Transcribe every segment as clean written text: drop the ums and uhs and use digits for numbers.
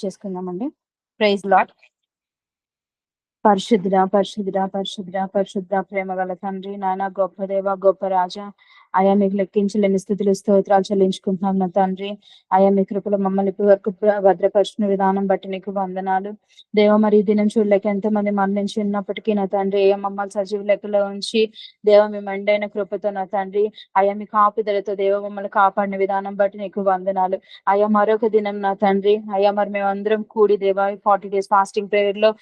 చేసుకుందామండి. Praise lord. పరిశుద్ధుడా, పరిశుద్ధుడా, పరిశుద్ధుడా, పరిశుద్ధ ప్రేమగల తండ్రి, నాయన గొప్ప దేవ, గొప్ప రాజా, అయా మీకు లెక్కించలేని స్థితులు స్తోత్రాలు చెల్లించుకుంటున్నాం నా తండ్రి. అయా మీ కృపలో మమ్మల్ని ఇప్పటి వరకు భద్రపరిచిన విధానం బట్టి నీకు వందనాలు దేవ. మరి ఈ దినం చూడలేక ఎంతమంది మరణించి ఉన్నప్పటికీ నా తండ్రి, అయ్యా మమ్మల్ని సజీవ లెక్కలో ఉంచి దేవ మీ మెండైన కృపతో నా తండ్రి, అయా మీ కాపుదలతో దేవ మమ్మల్ని కాపాడిన విధానం బట్టి నీకు వందనాలు. అయా మరొక దినం నా తండ్రి, అయా మరి మేమందరం కూడి దేవ 40 days ఫాస్టింగ్ ప్రేయర్ లో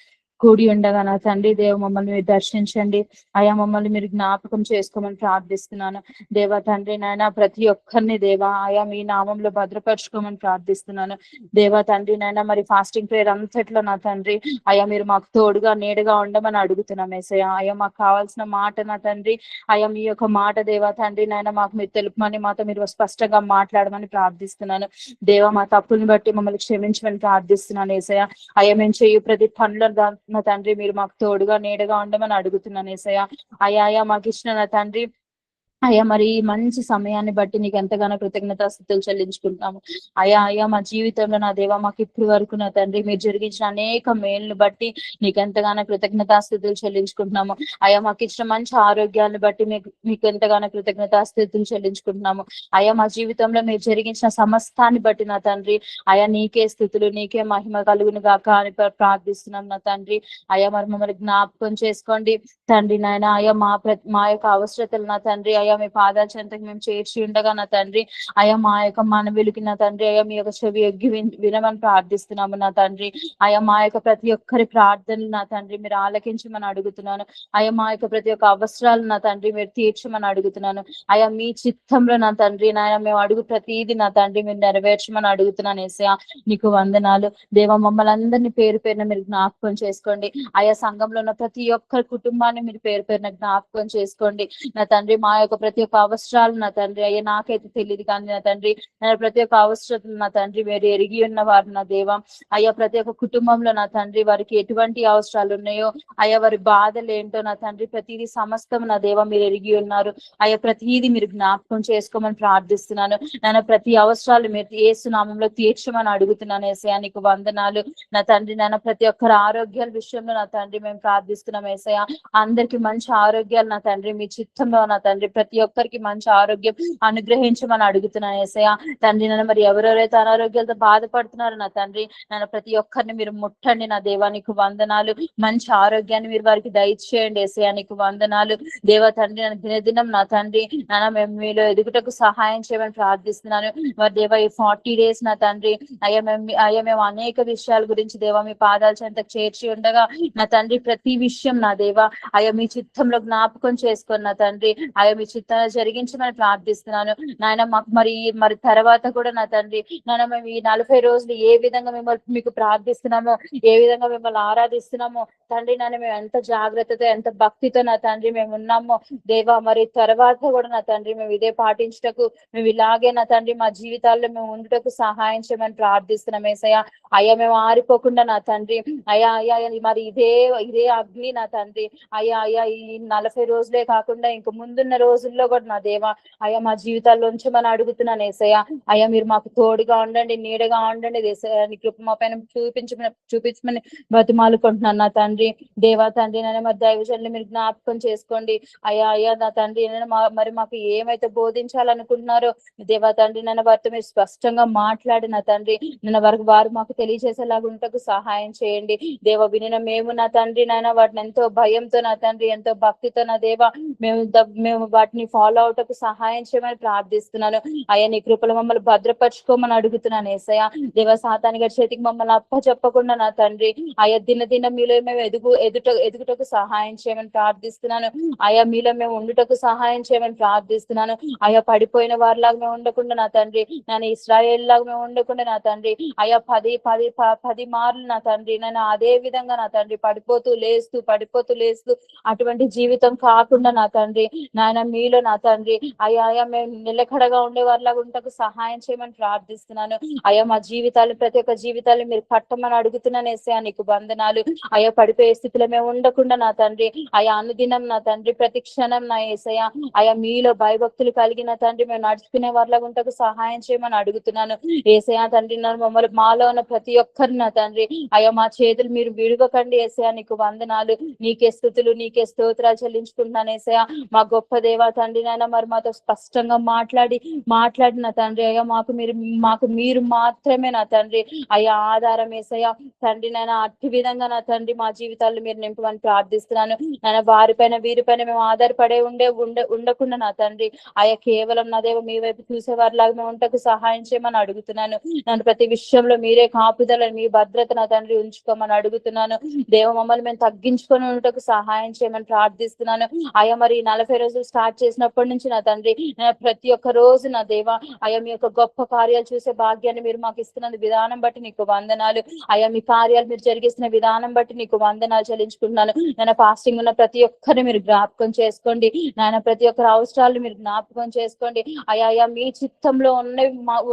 కూడి ఉండగా నా తండ్రి దేవ మమ్మల్ని మీరు దర్శించండి. అయా మమ్మల్ని మీరు జ్ఞాపకం చేసుకోమని ప్రార్థిస్తున్నాను దేవ తండ్రి. నాయన ప్రతి ఒక్కరిని దేవా ఆయా మీ నామంలో భద్రపరచుకోమని ప్రార్థిస్తున్నాను దేవ తండ్రి. నాయన మరి ఫాస్టింగ్ ప్రేయర్ అంతట్లో నా తండ్రి, అయా మీరు మాకు తోడుగా నీడగా ఉండమని అడుగుతున్నాం ఏసయ్య. అయా మాకు కావాల్సిన మాట నా తండ్రి, అయా మీ యొక్క మాట దేవ తండ్రి నాయన మాకు మీరు తెలుపమని, మాతో మీరు స్పష్టంగా మాట్లాడమని ప్రార్థిస్తున్నాను దేవ. మా తప్పుల్ని బట్టి మమ్మల్ని క్షమించమని ప్రార్థిస్తున్నాను ఏసయ్య. అయ్యా మేము చేయు ప్రతి పనుల నా తండ్రి మీరు మాకు తోడుగా నీడగా ఉండమని అడుగుతున్నాను ఏసయ్య. అయ్యా మాకు ఇచ్చిన నా తండ్రి, అయ్యా మరి ఈ మంచి సమయాన్ని బట్టి నీకు ఎంతగానో కృతజ్ఞతాస్తుతులు చెల్లించుకుంటున్నాము అయ్యా మా జీవితంలో నా దేవ మాకు ఇప్పటి వరకు నా తండ్రి మీరు జరిగించిన అనేక మేలును బట్టి నీకు ఎంతగానో కృతజ్ఞతాస్తుతులు చెల్లించుకుంటున్నాము. అయ్యా మాకు ఇచ్చిన మంచి ఆరోగ్యాన్ని బట్టి మీకు ఎంతగానో కృతజ్ఞతాస్తుతులు చెల్లించుకుంటున్నాము. అయ్యా మా జీవితంలో మీరు జరిగించిన సమస్తాన్ని బట్టి నా తండ్రి, అయ్యా నీకే స్థుతులు నీకే మహిమ కలుగును గాక అని ప్రార్థిస్తున్నాం నా తండ్రి. అయ్యా మరి మమ్మల్ని జ్ఞాపకం చేసుకోండి తండ్రి నాయన. అయ్యా మా యొక్క అవసరతలు నా తండ్రి, అయ్యా మీ పాదాల చెంతకు మేము చేర్చి ఉండగా నా తండ్రి, అయ్యా మా యొక్క మనవిలికి నా తండ్రి, అయ్యా మీ యొక్క చెవి ఎగ్గి వినమని ప్రార్థిస్తున్నాము నా తండ్రి. అయ్యా మా యొక్క ప్రతి ఒక్కరి ప్రార్థనలు నా తండ్రి మీరు ఆలకించమని అడుగుతున్నాను. అయ్యా మా యొక్క ప్రతి ఒక్క అవసరాలు నా తండ్రి మీరు తీర్చమని అడుగుతున్నాను. అయ్యా మీ చిత్తంలో నా తండ్రి నాయన మేము అడుగు ప్రతిదీ నా తండ్రి మీరు నెరవేర్చమని అడుగుతున్నాను ఏసయ్య. నీకు వందనాలు దేవ. మమ్మల్ని అందరినీ పేరు పేరున మీరు జ్ఞాపకం చేసుకోండి. ఆయా సంఘంలో ఉన్న ప్రతి ఒక్కరి కుటుంబాన్ని మీరు పేరు పేరున జ్ఞాపకం చేసుకోండి నా తండ్రి. మా యొక్క ప్రతి ఒక్క అవసరాలు నా తండ్రి, అయ్యా నాకైతే తెలియదు కానీ నా తండ్రి ప్రతి ఒక్క అవసరం నా తండ్రి మీరు ఎరిగి ఉన్నవారు నా దేవ. అయ్యా ప్రతి ఒక్క కుటుంబంలో నా తండ్రి వారికి ఎటువంటి అవసరాలు ఉన్నాయో, అయ్యా వారి బాధలు ఏంటో నా తండ్రి ప్రతిదీ సమస్తం నా దేవ మీరు ఎరిగి ఉన్నారు. అయ్యా ప్రతిదీ మీరు జ్ఞాపకం చేసుకోమని ప్రార్థిస్తున్నాను. నన్ను ప్రతి అవసరాలు మీరు యేసు నామంలో తీర్చమని అడుగుతున్నాను ఏసయ్య. నీకు వందనాలు నా తండ్రి. నన్ను ప్రతి ఒక్కరి ఆరోగ్యాల విషయంలో నా తండ్రి మేము ప్రార్థిస్తున్నాం ఏసయ్య. అందరికి మంచి ఆరోగ్యాలు నా తండ్రి మీ చిత్తంలో నా తండ్రి ప్రతి ఒక్కరికి మంచి ఆరోగ్యం అనుగ్రహించమని అడుగుతున్నాను ఏసయ్య. తండ్రి నన్ను మరి ఎవరెవరైతే అనారోగ్యాలతో బాధపడుతున్నారో నా తండ్రి నన్ను ప్రతి ఒక్కరిని మీరు ముట్టండి నా దేవా. నీకు వందనాలు. మంచి ఆరోగ్యాన్ని మీరు వారికి దయచేయండి ఏసయ్య. నీకు వందనాలు దేవ తండ్రి. నన్ను దినదినం నా తండ్రి నాన్న మేము మీలో ఎదుగుటకు సహాయం చేయమని ప్రార్థిస్తున్నాను మరి దేవ. ఈ 40 days నా తండ్రి అయ్యా మేము అనేక విషయాల గురించి దేవా మీ పాదాల చెంతకు చేర్చి ఉండగా నా తండ్రి ప్రతి విషయం నా దేవా అయ్యా మీ చిత్తంలో జ్ఞాపకం చేసుకున్న నా తండ్రి, అయ్యా మీ చిత్తాన్ని జరిగించమని ప్రార్థిస్తున్నాను నాయన. మాకు మరి తర్వాత కూడా నా తండ్రి నాయన మేము ఈ 40 రోజులు ఏ విధంగా మిమ్మల్ని మీకు ప్రార్థిస్తున్నామో, ఏ విధంగా మిమ్మల్ని ఆరాధిస్తున్నామో తండ్రి నాన్న మేము ఎంత జాగ్రత్తతో ఎంత భక్తితో నా తండ్రి మేము ఉన్నామో దేవా. మరి తర్వాత కూడా నా తండ్రి మేము ఇదే పాటించటకు మేము ఇలాగే నా తండ్రి మా జీవితాల్లో మేము ఉండుటకు సహాయం చేయమని ప్రార్థిస్తున్నాం ఏసయ్య. అయ్యా మేము ఆరిపోకుండా నా తండ్రి అయ్యా మరి ఇదే అగ్ని నా తండ్రి అయ్యా ఈ 40 రోజులే కాకుండా ఇంక ముందున్న రోజుల్లో కూడా నా దేవా అయ్యా మా జీవితాల్లో ఉంచమని అడుగుతున్నాను ఏసయ్య. అయ్యా మీరు మాకు తోడుగా ఉండండి, నీడగా ఉండండి ఏసయ్య. నీ కృప మా పైన చూపించమని బతిమాలుకుంటున్నాను నా తండ్రి దేవా తండ్రి. నన్ను మరి దైవజనులు మీరు జ్ఞాపకం చేసుకోండి అయ్యా నా తండ్రి. మరి మాకు ఏమైతే బోధించాలనుకుంటున్నారో దేవా తండ్రి నన్ను వారితో మీరు స్పష్టంగా మాట్లాడి నా తండ్రి నన్ను వారు మాకు తెలియజేసేలాగా ఉంటకు సహాయం చేయండి దేవ. వినిన మేము నా తండ్రి నాయన వాటిని ఎంతో భయంతో నా తండ్రి ఎంతో భక్తితో నా దేవ మేము వాటిని ఫాలో అవటకు సహాయం చేయమని ప్రార్థిస్తున్నాను అయ్యా. నీ కృపలు మమ్మల్ని భద్రపరచుకోమని అడుగుతున్నాను ఏసయ్య. దేవ సాతాని గారి చేతికి మమ్మల్ని అప్పచెప్పకుండా నా తండ్రి అయ్యా దిన మీలో మేము ఎదుగుటకు సహాయం చేయమని ప్రార్థిస్తున్నాను అయ్యా. మీలో మేము ఉండుటకు సహాయం చేయమని ప్రార్థిస్తున్నాను అయ్యా. పడిపోయిన వారిలాగా మేము ఉండకుండా నా తండ్రి నేను ఇశ్రాయేల్ లాగా మేము ఉండకుండా నా తండ్రి అయ్యా 10 మార్లు నా తండ్రి నేను అదే విధంగా నా తండ్రి పడిపోతూ లేస్తూ అటువంటి జీవితం కాకుండా నా తండ్రి నాయన మీలో నా తండ్రి అయ్యా మేము నిలకడగా ఉండే వారిలాగా ఉంటకు సహాయం చేయమని ప్రార్థిస్తున్నాను. అయ్యా మా జీవితాలు ప్రతి ఒక్క జీవితాలు మీరు కట్టమని అడుగుతున్నాను యేసయ్యా. నీకు వందనాలు. అయ్యా పడిపోయే స్థితిలో మేము ఉండకుండా నా తండ్రి అయ్యా అనుదినం నా తండ్రి ప్రతి క్షణం నా యేసయ్యా అయ్యా మీలో భయభక్తులు కలిగిన తండ్రి మేము నడుచుకునే వారిలాగా ఉంటకు సహాయం చేయమని అడుగుతున్నాను యేసయ్యా. తండ్రి మమ్మల్ని మాలో ఉన్న ప్రతి ఒక్కరు నా తండ్రి అయ్యా మా చేతులు మీరు విడవకండి యేసయ్యా. నీకు వందనాలు. నీకే స్తుతులు నీకే స్తోత్రాలు చెల్లించుకుంటున్నాను యేసయ్యా. మా గొప్ప దేవా తండ్రి నాయన మరి మాతో స్పష్టంగా మాట్లాడిన తండ్రి అయ్యా మాకు మీరు మాత్రమే నా తండ్రి అయ్యా ఆధారం యేసయ్యా. తండ్రి నాయన అట్టి విధంగా నా తండ్రి మా జీవితాల్లో మీరు నింపమని ప్రార్థిస్తున్నాను. నాయన వారిపైన వీరిపైన మేము ఆధారపడే ఉండకుండా నా తండ్రి అయ్యా కేవలం నా దేవ మీ వైపు చూసేవారిలాగా మేము ఉంటకు సహాయం చేయమని అడుగుతున్నాను. నన్ను ప్రతి విషయంలో మీరే కాపుదల మీ భద్రత నా తండ్రి ఉంచుకోమని అడుగుతున్నాను. దేవ మమ్మల్ని మేము తగ్గించుకొని ఉండటకు సహాయం చేయమని ప్రార్థిస్తున్నాను. అయ్యా మరి 40 రోజులు స్టార్ట్ చేసినప్పటి నుంచి నా తండ్రి ప్రతి ఒక్క రోజు నా దేవ అయ్యా మీ యొక్క గొప్ప కార్యాలు చూసే భాగ్యాన్ని మీరు మాకు ఇస్తున్న విధానం బట్టి నీకు వందనాలు. అయ్యా మీ కార్యాలు మీరు జరిగిస్తున్న విధానం బట్టి నీకు వందనాలు చెల్లించుకుంటున్నాను. నాయన ఫాస్టింగ్ ఉన్న ప్రతి ఒక్కరిని మీరు జ్ఞాపకం చేసుకోండి. నాయన ప్రతి ఒక్కరి అవసరాలు మీరు జ్ఞాపకం చేసుకోండి. అయ్యా మీ చిత్తంలో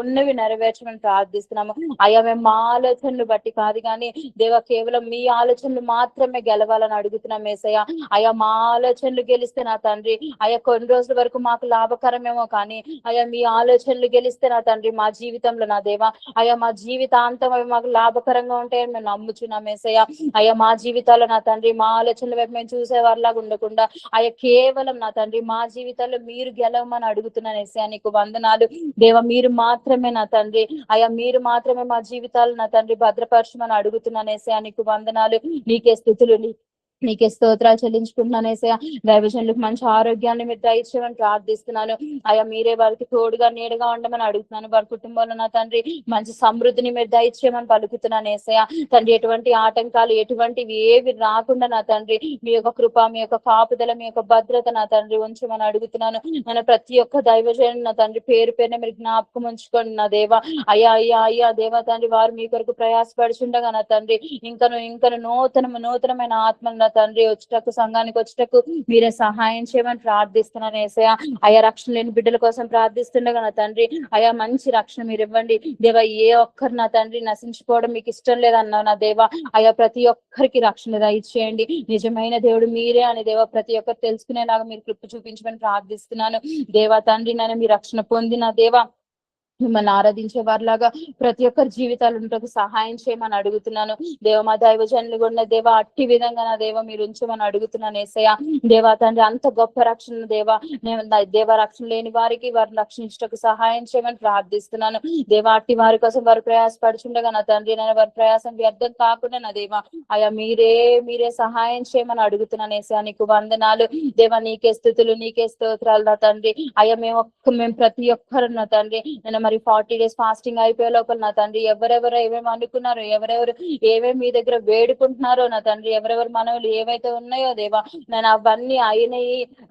ఉన్నవి నెరవేర్చమని ప్రార్థిస్తున్నాము. అయ్యా మేము మా ఆలోచనలు బట్టి కాదు కానీ దేవ కేవలం మీ ఆలోచనలు మాత్రమే గెలవాలని అడుగుతున్నాం యేసయ్యా. అయ్యా మా ఆలోచనలు గెలిస్తే నా తండ్రి అయ్యా కొన్ని రోజుల వరకు మాకు లాభకరమేమో కానీ అయ్యా మీ ఆలోచనలు గెలిస్తే నా తండ్రి మా జీవితంలో నా దేవ అయ్యా మా జీవితాంతం అవి మాకు లాభకరంగా ఉంటాయని మేము నమ్ముచున్నాం యేసయ్యా. అయ్యా మా జీవితాల్లో నా తండ్రి మా ఆలోచనల వైపు మేము చూసేవారిలాగా ఉండకుండా అయ్యా కేవలం నా తండ్రి మా జీవితాల్లో మీరు గెలవమని అడుగుతున్నాను యేసయ్యా. నీకు వందనాలు దేవ. మీరు మాత్రమే నా తండ్రి అయ్యా మీరు మాత్రమే మా జీవితాలు నా తండ్రి భద్రపరచమని అడుగుతున్నాను యేసయ్యా. నీకు వందనాలు. నీకే స్తుతులు నీకే స్తోత్రాలు చెల్లించుకుంటున్నాను యేసయ్యా. దైవజనులకు మంచి ఆరోగ్యాన్ని మీరు దయచేయమని ప్రార్థిస్తున్నాను. అయ్యా మీరే వారికి తోడుగా నీడగా ఉండమని అడుగుతున్నాను. వారి కుటుంబంలో నా తండ్రి మంచి సమృద్ధిని మీరు దయచేయమని పలుకుతున్నాను యేసయ్యా. తండ్రి ఎటువంటి ఆటంకాలు ఎటువంటివి ఏవి రాకుండా నా తండ్రి మీ యొక్క కృప మీ యొక్క కాపుదల మీ యొక్క భద్రత నా తండ్రి ఉంచమని అడుగుతున్నాను. మన ప్రతి ఒక్క దైవజను నా తండ్రి పేరు పేరున మీరు జ్ఞాపకం ఉంచుకోండి నా దేవ. అయ్యా దేవ తండ్రి వారు మీ కొరకు ప్రయాసపడుచుండగా నా తండ్రి ఇంకను నూతనమైన ఆత్మను నా తండ్రి వచ్చటకు సంఘానికి వచ్చటకు మీరే సహాయం చేయమని ప్రార్థిస్తున్నాను యేసయ్యా. అయ్యా రక్షణ లేని బిడ్డల కోసం ప్రార్థిస్తుండగా నా తండ్రి అయ్యా మంచి రక్షణ మీరు ఇవ్వండి దేవ. ఏ ఒక్కరు నా తండ్రి నశించుకోవడం మీకు ఇష్టం లేదన్నావు నా దేవ. అయ్యా ప్రతి ఒక్కరికి రక్షణ దయచేయండి. నిజమైన దేవుడు మీరే అని దేవ ప్రతి ఒక్కరు తెలుసుకునేలాగా మీరు కృప చూపించమని ప్రార్థిస్తున్నాను దేవా. తండ్రి నన్ను మీ రక్షణ పొందిన దేవా మిమ్మల్ని ఆరాధించే వారిలాగా ప్రతి ఒక్కరి జీవితాలు ఉండటకు సహాయం చేయమని అడుగుతున్నాను దేవ. మా దైవజనులు ఉన్న దేవ అట్టి విధంగా నా దేవ మీరు ఉంచమని అడుగుతున్నాను యేసయ్యా. దేవా తండ్రి అంత గొప్ప రక్షణ దేవ రక్షణ లేని వారికి వారిని రక్షించటకు సహాయం చేయమని ప్రార్థిస్తున్నాను దేవ. అట్టి వారి కోసం వారు ప్రయాసపడుచుండగా నా తండ్రి నేను వారి ప్రయాసం వ్యర్థం కాకుండా నా దేవ అయ్యా మీరే సహాయం చేయమని అడుగుతున్నాను యేసయ్యా. నీకు వందనాలు దేవ. నీకే స్తుతులు నీకే స్తోత్రాలు నా తండ్రి అయ్యా. మేము ప్రతి ఒక్కరు నా తండ్రి నేను మరి 40 days ఫాస్టింగ్ అయిపోయే లోపల నా తండ్రి ఎవరెవరు ఏమేమి అనుకున్నారో ఎవరెవరు ఏమేమి మీ దగ్గర వేడుకుంటున్నారో నా తండ్రి ఎవరెవరు మనవులు ఏవైతే ఉన్నాయో దేవా నేను అవన్నీ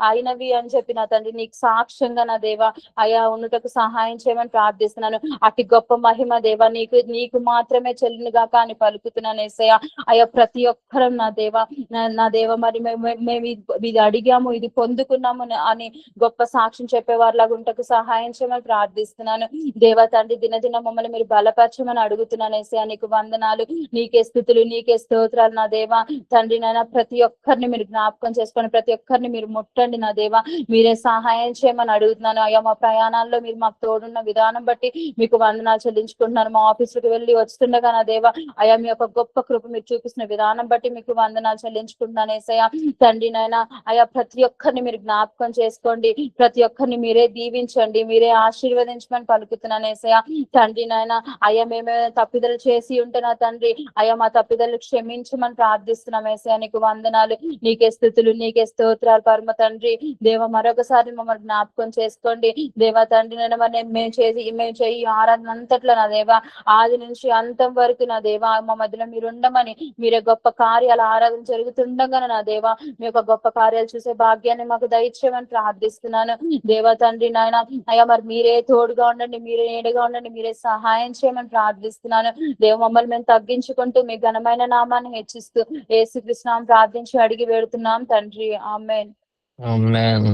అయినవి అని చెప్పి నా తండ్రి నీకు సాక్ష్యంగా నా దేవా అయా ఉన్నటకు సహాయం చేయమని ప్రార్థిస్తున్నాను. అతి గొప్ప మహిమ దేవా నీకు మాత్రమే చెల్లినగా కానీ పలుకుతున్నాను యేసయ్యా. అయ్యా ప్రతి ఒక్కరం నా దేవ మరి మేము ఇది అడిగాము ఇది పొందుకున్నాము అని గొప్ప సాక్ష్యం చెప్పేవారిలాగా ఉంటకు సహాయం చేయమని ప్రార్థిస్తున్నాను దేవా. తండ్రి దినదిన మమ్మల్ని మీరు బలపరచమని అడుగుతున్నాను యేసయ్యా. నీకు వందనాలు నీకే స్తుతులు నీకే స్తోత్రాలు నా దేవా. తండ్రి నాయన ప్రతి ఒక్కరిని మీరు జ్ఞాపకం చేసుకొని ప్రతి ఒక్కరిని మీరు ముట్టండి నా దేవా. మీరే సహాయం చేయమని అడుగుతున్నాను అయ్యా. మా ప్రయాణాల్లో మీరు మాకు తోడున్న విధానం బట్టి మీకు వందనాలు చెల్లించుకుంటున్నాను. మా ఆఫీసులకు వెళ్ళి వస్తుండగా నా దేవా అయ్యా మీ యొక్క గొప్ప కృప మీరు చూపిస్తున్న విధానం బట్టి మీకు వందనాలు చెల్లించుకుంటున్నాను యేసయ్యా. తండ్రి నాయన అయ్యా ప్రతి ఒక్కరిని మీరు జ్ఞాపకం చేసుకోండి. ప్రతి ఒక్కరిని మీరే దీవించండి మీరే ఆశీర్వదించమని పలుకుతున్నాను యేసయ్యా. తండ్రి నాయన అయ్యా మేమే తప్పిదలు చేసి ఉంటే నా తండ్రి అయ్యా మా తప్పిదలు క్షమించమని ప్రార్థిస్తున్నాం యేసయ్యా. నీకు వందనాలు నీకే స్తుతులు నీకే స్తోత్రాలు పరమ తండ్రి దేవ. మరొకసారి మమ్మల్ని జ్ఞాపకం చేసుకోండి దేవా. తండ్రి నాయన మరి మేము చేయి ఆరాధన అంతట్లో నా దేవా ఆది నుంచి అంతం వరకు నా దేవా మా మధ్యలో మీరు ఉండమని మీరే గొప్ప కార్యాలు ఆరాధన జరుగుతుండగా నా దేవా మీ యొక్క గొప్ప కార్యాలు చూసే భాగ్యాన్ని మాకు దయచేయమని ప్రార్థిస్తున్నాను దేవా. తండ్రి నాయన అయ్యా మరి మీరే తోడుగా ఉండండి మీరే నీడగా ఉండండి మీరే సహాయం చేయమని ప్రార్థిస్తున్నాను దేవ. మమ్మల్ని మేము తగ్గించుకుంటూ మీ ఘనమైన నామాన్ని హెచ్చిస్తూ యేసుక్రీస్తు నామమున ప్రార్థించి అడిగి వేడుతున్నాం తండ్రి. ఆమేన్. ఆమేన్.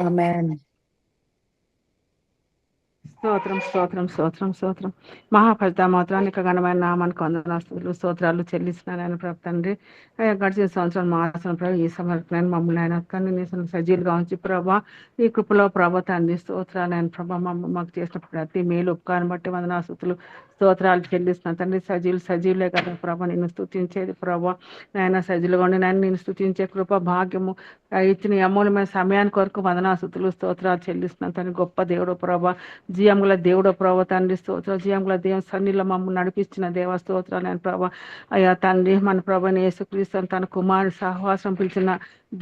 ఆమేన్. స్తోత్రం స్తోత్రం స్తోత్రం స్తోత్రం మహాపరితామోత్రానికి ఘనమైన నామానికి వందనాస్తులు స్తోత్రాలు చెల్లిస్తున్నాను ఆయన ప్రభు తండ్రి. గడిచిన సంవత్సరం మాసం ప్రభు ఈ సమర్పణ మమ్మల్ని ఆయన తండ్రి సజీలుగా ఉంచి ప్రభా ఈ కృపలో ప్రభ తండ్రి స్తోత్రాలు ఆయన ప్రభ మాకు చేసిన ప్రతి మేలు ఉపకారం బట్టి వందనాస్తులు స్తోత్రాలు చెల్లిస్తున్నాను తండ్రి. సజీవులే కదా ప్రభ నిన్ను స్తుతించేది ప్రభా నాయన సజీలుగా ఉండి నాయన నేను స్తుతించే కృప భాగ్యము ఇచ్చిన ఈ అమూల్యమైన సమయానికి వరకు వందనాస్తులు స్తోత్రాలు చెల్లిస్తున్నాను తండ్రి. గొప్ప దేవుడు ప్రభా జీవంగుల దేవుడు ప్రభా తండ్రి స్తోత్రాలు జీవంగుల దేవుని సన్నిలో మమ్మల్ని నడిపించిన దేవ స్తోత్రాలు ఆయన ప్రభా. అయ్యా తండ్రి మన ప్రభుని యేసుక్రీస్తు తన కుమారుని సహవాసం పిలిచిన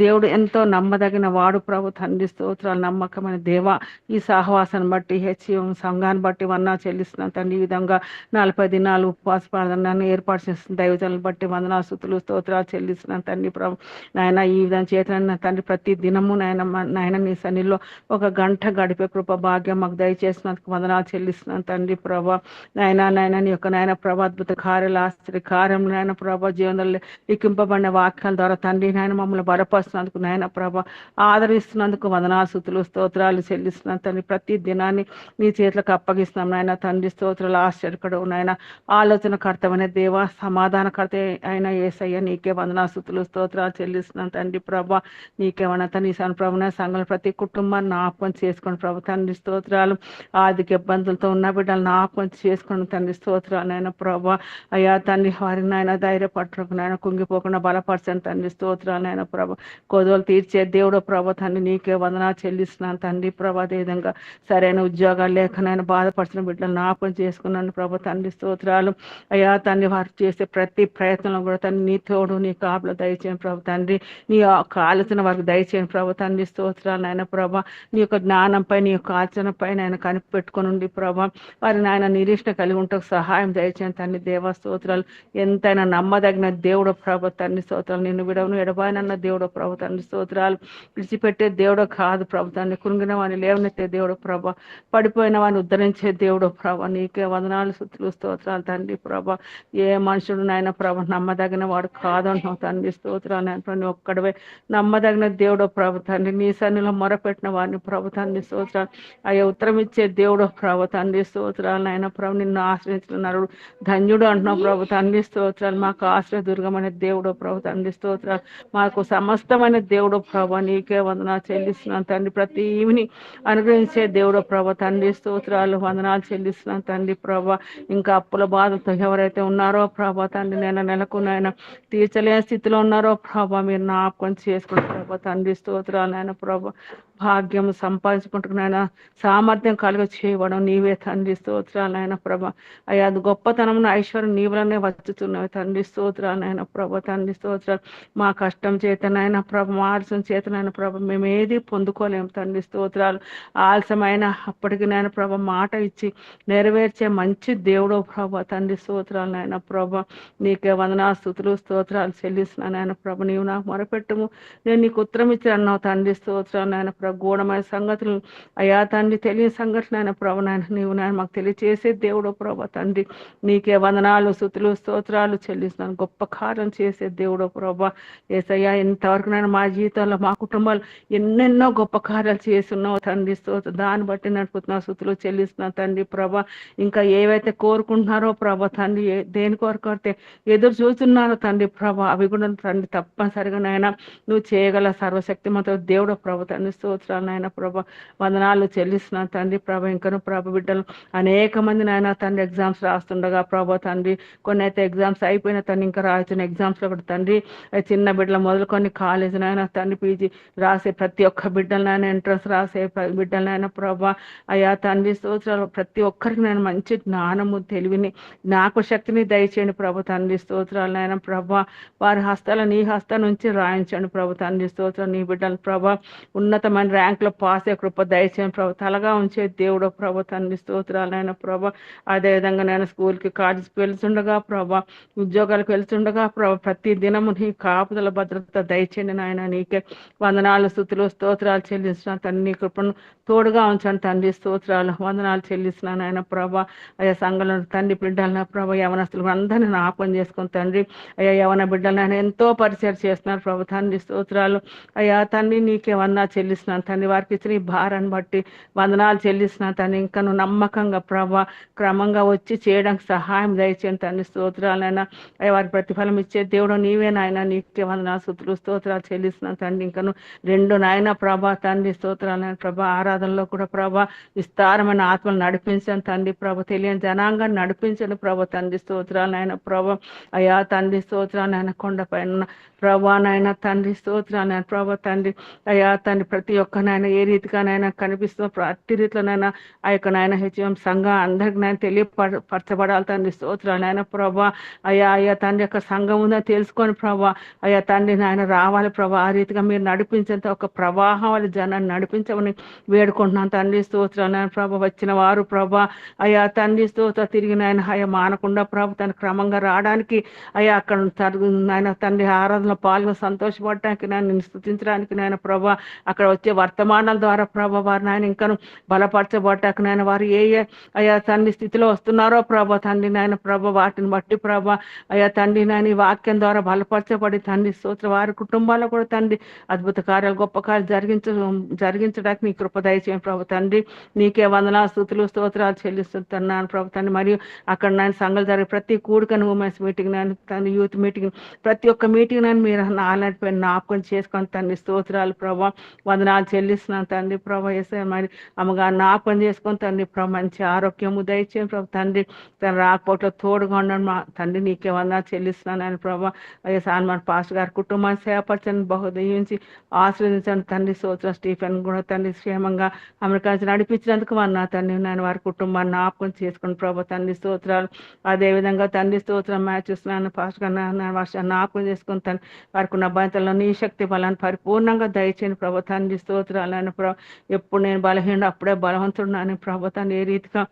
దేవుడు ఎంతో నమ్మదగిన వాడు ప్రభు తండ్రి స్తోత్రాలు నమ్మకమైన దేవ. ఈ సహవాసాన్ని బట్టి హెచ్ఎం సంఘాన్ని బట్టి వన్నా చెల్లిస్తున్నాను తండ్రి. ఈ విధంగా 40 దినాలు ఉపవాస ప్రార్థనను ఏర్పాటు చేస్తున్న దైవజనులను బట్టి వందనాస్తుతులు స్తోత్రాలు చెల్లిస్తున్నాను తండ్రి ప్రభు. నాయన ఈ విధంగా చేతున్న తండ్రి ప్రతి దినము నాయన నీ సన్నిలో 1 గంట గడిపే కృప భాగ్యం మాకు దయచేసినందుకు వందనాలు చెల్లిస్తున్నాను తండ్రి ప్రభా. నాయన నీ యొక్క నాయన ప్రభా అద్భుత కార్యాలు ఆశ్చర్య కార్యం నాయన ప్రభా జీవనంలో లిఖింపబడిన వాక్యాల ద్వారా తండ్రి నాయన మమ్మల్ని బలపరుస్తున్నందుకు నాయన ప్రభా ఆదరిస్తున్నందుకు వందనాస్తుతులు స్తోత్రాలు చెల్లిస్తున్నాను తండ్రి. ప్రతి దినాన్ని నీ చేతులకు అప్పగిస్తున్నాం నాయన తండ్రి స్తోత్రాలు ఆశ్చర్యకడు నాయన ఆలోచనకర్తమైన దేవ సమాధానకర్త అయిన యేసయ్య నీకే వందనాస్తుతులు స్తోత్రాలు చెల్లిస్తున్నాను తండ్రి ప్రభా. నీకే వనత నీ ప్రభు సంఘం ప్రతి కుటుంబాన్ని జ్ఞాపకం చేసుకుని ప్రభు తండ్రి స్తోత్రాలు. ఆర్థిక ఇబ్బందులతో ఉన్న బిడ్డలు జ్ఞాపకం చేసుకుని తండ్రి స్తోత్రాలు నాయన ప్రభా. అయ్యా తండ్రి వారిని నాయన ధైర్యపట్టకు నాయన కుంగిపోకుండా బలపరచని తండ్రి స్తోత్రాలు నాయన ప్రభ. కొదవలు తీర్చే దేవుడు ప్రభ తండ్రి నీకే వందనాలు చెల్లిస్తున్నాను తండ్రి ప్రభ. అదేవిధంగా సరైన ఉద్యోగాలు లేక నాయన బాధపరిచిన బిడ్డలు జ్ఞాపకం చేసుకున్నాను ప్రభ తండ్రి స్తోత్రాలు. అయ్యా తండ్రి వారు చేసే ప్రతి ప్రయత్నంలో కూడా తండ్రి నీ తోడు నీ కాపులో దయచేయని ప్రభు తండ్రి. నీ యొక్క ఆలోచన వారికి దయచేయని ప్రభు తండ్రి స్తోత్రాలు నాయన ప్రభ. నీ యొక్క జ్ఞానంపై నీ యొక్క ఆచరణపై నాయన కనిపెట్టుకొని ఉండి ప్రభ వారి నాయన నిరీక్షణ కలిగి ఉంటే సహాయం దయచేయని తండ్రి దేవ స్తోత్రాలు. ఎంతైనా నమ్మదగిన దేవుడు ప్రభు తండ్రి స్తోత్రాలు. నిన్ను విడవను ఎడబాయనన్న దేవుడు ప్రభు తండ్రి స్తోత్రాలు. విడిచిపెట్టే దేవుడు కాదు ప్రభు తండ్రి. కురిగిన వాడిని లేవనెత్తే దేవుడు ప్రభ. పడిపోయిన వాడిని ఉద్ధరించే దేవుడు ప్రభ. నీకే వందనాలు స్తుతులు స్తోత్రాలు తండ్రి ప్రభ. ఏ మనుషుడు నాయన ప్రభ నమ్మదగిన వాడు కాదంటున్నావు తండ్రి స్తోత్రాలు నాయన. నీ ఒక్కడవే నమ్మదగిన దేవుడు ప్రభు తండ్రి. నీ సన్నిలో మొరపెట్టిన వాడిని ప్రభు తండ్రి స్తోత్రాలు. అయ్యా ఉత్తరం ఇచ్చే దేవుడు ప్రభు తండ్రి స్తోత్రాలు నాయన ప్రభు. నిన్ను ఆశ్రయించిన నరుడు ధన్యుడు అంటున్నావు ప్రభు తండ్రి స్తోత్రాలు. మాకు ఆశ్రయ దుర్గమైన దేవుడు ప్రభు తండ్రి స్తోత్రాలు. మాకు సమస్తమైన దేవుడు ప్రభు. నీకే వందనాలు చెల్లిస్తున్నాను తండ్రి. ప్రతి ఈవినింగ్ అనుగ్రహించే దేవుడు ప్రభు తండ్రి స్తోత్రాలు. వందనాలు చెల్లిస్తున్నాను తండ్రి ప్రభ. ఇంకా అప్పుల బాధలతో ఎవరైతే ఉన్నారో ప్రభ తండ్రి నెలకు నాయన తీర్చలేని స్థితిలో ఉన్నారో ప్రభ మీరు జ్ఞాపకం చేసుకుంటారు ప్రభ తండ్రి స్తోత్రాలు నాయన ప్రభ. భాగ్యం సంపాదించుకుంటున్నాయన సామర్థ్యం కలుగ చేయడం నీవే తండ్రి స్తోత్రాలు నాయన ప్రభ. అయ్యా అది గొప్పతనం ఐశ్వర్యం నీవులనే వచ్చుతున్నాయి తండ్రి స్తోత్రాలు నాయన ప్రభ తండ్రి స్తోత్రాలు. మా కష్టం చేతనైనా ప్రభ మా ఆలస్యం చేతనైనా ప్రభ మేము ఏది పొందుకోలేము తండ్రి స్తోత్రాలు. ఆలస్యమైన అప్పటికి నాయన ప్రభ మాట ఇచ్చి నెరవేర్చే మంచి దేవుడు ప్రభ తండ్రి స్తోత్రాలు నాయన ప్రభ. నీకే వందనాస్తుతులు స్తోత్రాలు చెల్లిస్తున్నాను నాయన ప్రభ. నీవు నాకు మొరపెట్టుము నేను నీకు ఉత్తరం ఇచ్చి అన్నావు తండ్రి స్తోత్రాలు నాయన ప్రభ. గూఢమైన సంగతులు అయ్యా తండ్రి తెలియని సంఘటన ఆయన ప్రభు నాయన నీవు నాయన మాకు తెలియచేసే దేవుడు ప్రభ తండ్రి. నీకే వందనాలు స్తుతులు స్తోత్రాలు చెల్లిస్తున్నాను. గొప్ప కార్యం చేసే దేవుడు ప్రభ. యేసయ్యా ఇంతవరకు నేను మా జీవితంలో మా కుటుంబాలు ఎన్నెన్నో గొప్ప కార్యాలు చేస్తున్నావు తండ్రి స్తోత్రం. దాన్ని బట్టి నడుపుతున్నావు స్తుతులు చెల్లిస్తున్నాను తండ్రి ప్రభ. ఇంకా ఏవైతే కోరుకుంటున్నారో ప్రభ తండ్రి దేని కొరకు అయితే ఎదురు చూస్తున్నారో తండ్రి ప్రభ అవి కూడా తండ్రి తప్పనిసరిగా నాయన నువ్వు చేయగల సర్వశక్తిమంతుడు దేవుడు ప్రభ తండ్రి స్తోత్రాలు నాయన ప్రభ. వందనాలు చెల్లిస్తున్నాను తండ్రి ప్రభ. ఇంకను ప్రభ బిడ్డలు అనేక మంది నాయన తండ్రి ఎగ్జామ్స్ రాస్తుండగా ప్రభ తండ్రి కొన్ని అయితే ఎగ్జామ్స్ అయిపోయిన తండ్రి ఇంకా రాసిన ఎగ్జామ్స్లో కూడా తండ్రి చిన్న బిడ్డలు మొదలుకొని కాలేజ్ నాయన తండ్రి పీజీ రాసే ప్రతి ఒక్క బిడ్డలనైనా ఎంట్రన్స్ రాసే బిడ్డలనైనా ప్రభ అయ్యా తండ్రి స్తోత్రాలు. ప్రతి ఒక్కరికి నేను మంచి జ్ఞానము తెలివిని నాకు శక్తిని దయచేయండి ప్రభు తండ్రి స్తోత్రాలు నాయన ప్రభ. వారి హస్తాల నీ హస్తం నుంచి రాయించండి ప్రభు తండ్రి స్తోత్రం. నీ బిడ్డలు ప్రభ ఉన్నతమైన ర్యాంకులో పాస్ అయ్యే కృప దయచేయండి ప్రభు. తలగా ఉంచే దేవుడు ప్రభు తండ్రి స్తోత్రాలు నాయన ప్రభ. అదేవిధంగా నేను స్కూల్కి కాలేజీకి వెళ్తుండగా ప్రభ ఉద్యోగాలకు వెళ్తుండగా ప్రభ ప్రతి దినము నీ కాపుదల భద్రత దయచేయండి నాయన. నీకే వందనాలు స్తుతులు స్తోత్రాలు చెల్లిస్తున్నాను తండ్రి. నీ కృపను తోడుగా ఉంచండి తండ్రి స్తోత్రాలు వందనాలు చెల్లిస్తున్నాను ఆయన ప్రభ. అయ్యా సంఘంలో తండ్రి బిడ్డలన ప్రభ యవనస్తులు అందరినీ జ్ఞాపకం చేసుకుని తండ్రి అయ్యా యవన బిడ్డలను ఆయన ఎంతో పరిచయం చేస్తున్నారు ప్రభు తండ్రి స్తోత్రాలు. అయ్యా తండ్రి నీకే వందనాలు చెల్లిస్తున్నాను చెల్లిస్తున్నాను తండ్రి. వారికి ఇచ్చిన ఈ భారాన్ని బట్టి వందనాలు చెల్లిస్తున్నాను తండ్రి. ఇంకా నువ్వు నమ్మకంగా ప్రభా క్రమంగా వచ్చి చేయడానికి సహాయం దయచేయండి తండ్రి. స్తోత్రాలైనా అయ్యా వారి ప్రతిఫలం ఇచ్చే దేవుడు నీవే నాయన. నీకే వందనాలు స్తుతులు స్తోత్రాలు చెల్లిస్తున్నాను తండ్రి. ఇంకను రెండు నాయన ప్రభా తండ్రి స్తోత్రాలైన ప్రభా ఆరాధనలో కూడా ప్రభా విస్తారమైన ఆత్మలు నడిపించండి తండ్రి. ప్రభ తెలియని జనాంగాన్ని నడిపించండి ప్రభ తండ్రి. స్తోత్రాలు నాయన ప్రభ అయ్యా తండ్రి స్తోత్రాలు నాయన కొండపైన ప్రభా నాయన తండ్రి స్తోత్రాలు నాయన ప్రభ తండ్రి అయ్యా తండ్రి ప్రతి ఒక్కనైనా ఏ రీతిగానైనా కనిపిస్తుందో అట్టి రీతిలోనైనా ఆ యొక్క నాయన హెచ్ఎం సంఘం అందరికి నాయన తెలియపరచబడాలి తండ్రి. స్తోత్రాలు నాయన ప్రభా అయ్యా అయ్యా తండ్రి యొక్క సంఘం ఉందని తెలుసుకొని ప్రభా అయ్యా తండ్రి నాయన రావాలి ప్రభా. ఆ రీతిగా మీరు నడిపించేంత ఒక ప్రవాహం వాళ్ళ జనాన్ని నడిపించమని వేడుకుంటున్నాను తండ్రి. స్తోత్రాలు నాయన ప్రభా వచ్చిన వారు ప్రభా అయ్యా తండ్రి స్తోత్ర తిరిగి నాయన అయ్యా మానకుండా ప్రభు తన క్రమంగా రావడానికి అయ్యా అక్కడ నాయన తండ్రి ఆరాధనలో పాల్గొని సంతోషపడటానికి నాయన స్తుతించడానికి నాయన ప్రభా అక్కడ వచ్చే వర్తమానాల ద్వారా ప్రభా వారు నాయన ఇంకను బలపరచబడటానికి నాయన వారు ఏ అయ్యా తండ్రి స్థితిలో వస్తున్నారో ప్రభా తండ్రి నాయన ప్రభా వాటిని బట్టి ప్రభా అయ్యా తండ్రి నాయన ఈ వాక్యం ద్వారా బలపరచబడి తండ్రి స్తోత్ర వారి కుటుంబాల్లో కూడా తండ్రి అద్భుత కార్యాలు గొప్ప కార్యాలు జరిగించడానికి నీ కృప దయచేయండి ప్రభు తండ్రి. నీకే వందనాలు స్తుతులు స్తోత్రాలు చెల్లిస్తున్నాను ప్రభు తండ్రి. మరియు అక్కడ నాయన సంఘాలు జరిగే ప్రతి కూడికను ఉమెన్స్ మీటింగ్ నాయన తండ్రి యూత్ మీటింగ్ ప్రతి ఒక్క మీటింగ్ నాయన మీరు నాలుగు జ్ఞాపకం చేసుకొని తండ్రి. స్తోత్రాలు ప్రభా వందనాలు చెల్లిస్తున్నాను తండ్రి. ప్రభా వేసే మరి అమ్మగా జ్ఞాపకం చేసుకొని తండ్రి ప్రభు మంచి ఆరోగ్యము దయచేయండి ప్రభు తండ్రి. తన రాకపోట్లో తోడుగా ఉండండి మా తండ్రి. నీకే వందనాలు చెల్లిస్తున్నాను ఆయన ప్రభా. అయ్యా సాల్మాన్ పాస్టర్ గారి కుటుంబాన్ని సేపరచండి బహుదయించి ఆశీర్వదించండి తండ్రి. స్తోత్రం స్టీఫెన్ కూడా తండ్రి క్షేమంగా అమెరికా నుంచి నడిపించినందుకు వన్నా తండ్రి నేను వారి కుటుంబాన్ని జ్ఞాపకం చేసుకుని ప్రభా తండ్రి. స్తోత్రాలు అదేవిధంగా తండ్రి స్తోత్రం మ్యాచెస్ నాన్న పాస్టర్ గారు వర్షాన్ని జ్ఞాపకం చేసుకుని తండ్రి వారికి ఉన్న బాధ్యతల్లో నీ శక్తి బలాన్ని పరిపూర్ణంగా దయచేయండి ప్రభా తండ్రి. స్తోత్రాలు ఆయన ప్రభా ఎప్పుడు నేను బలహీన అప్పుడే బలవంతుడు నాని ప్రభా తండ్రి. ఏ రీతిగా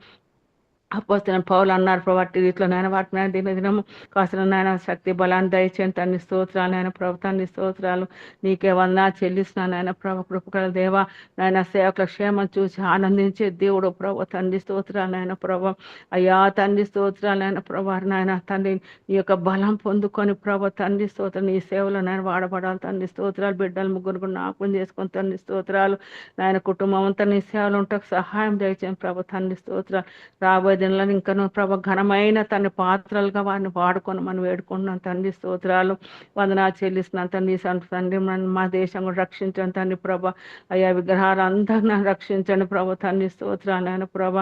అపోస్తలైన పౌలు అన్నారు ప్రభు అట్టి రీతిలో నాయన వాటి దినదినము కాసిన నాయన శక్తి బలాన్ని దయచేయండి తండ్రి. స్తోత్రాలు నాయన ప్రభు తండ్రి. స్తోత్రాలు నీకే వందనాలు చెల్లిస్తున్నాను నాయన ప్రభు. కృపగల దేవ నాయన సేవకుల క్షేమం చూసి ఆనందించే దేవుడు ప్రభు తండ్రి. స్తోత్రాలు నాయన ప్రభు అయ్యా తండ్రి. స్తోత్రాలు నాయన ప్రభు నాయన తండ్రి ఈ యొక్క బలం పొందుకొని ప్రభు తండ్రి. స్తోత్రం ఈ సేవలో నాయన వాడబడాలి తండ్రి. స్తోత్రాలు బిడ్డలు ముగ్గురు కూడా జ్ఞాపకం చేసుకొని తండ్రి. స్తోత్రాలు నాయన కుటుంబం అంతా నీ సేవలు ఉంటకు సహాయం దయచేయండి ప్రభు తండ్రి. స్తోత్రాలు రాబోయే దినాలను ఇంకనూ ప్రభు ఘనమైన తన పాత్రలుగా వారిని వాడుకొని మనం వేడుకుంటున్నాం తండ్రి. స్తోత్రాలు వందనాలు చెల్లిస్తున్నాను తండ్రి. తండ్రి మా దేశం కూడా రక్షించండి తండ్రి ప్రభ. అయ్యా విగ్రహాలు అందరినీ రక్షించండి ప్రభు తండ్రి. స్తోత్రాలు ఆయన ప్రభ.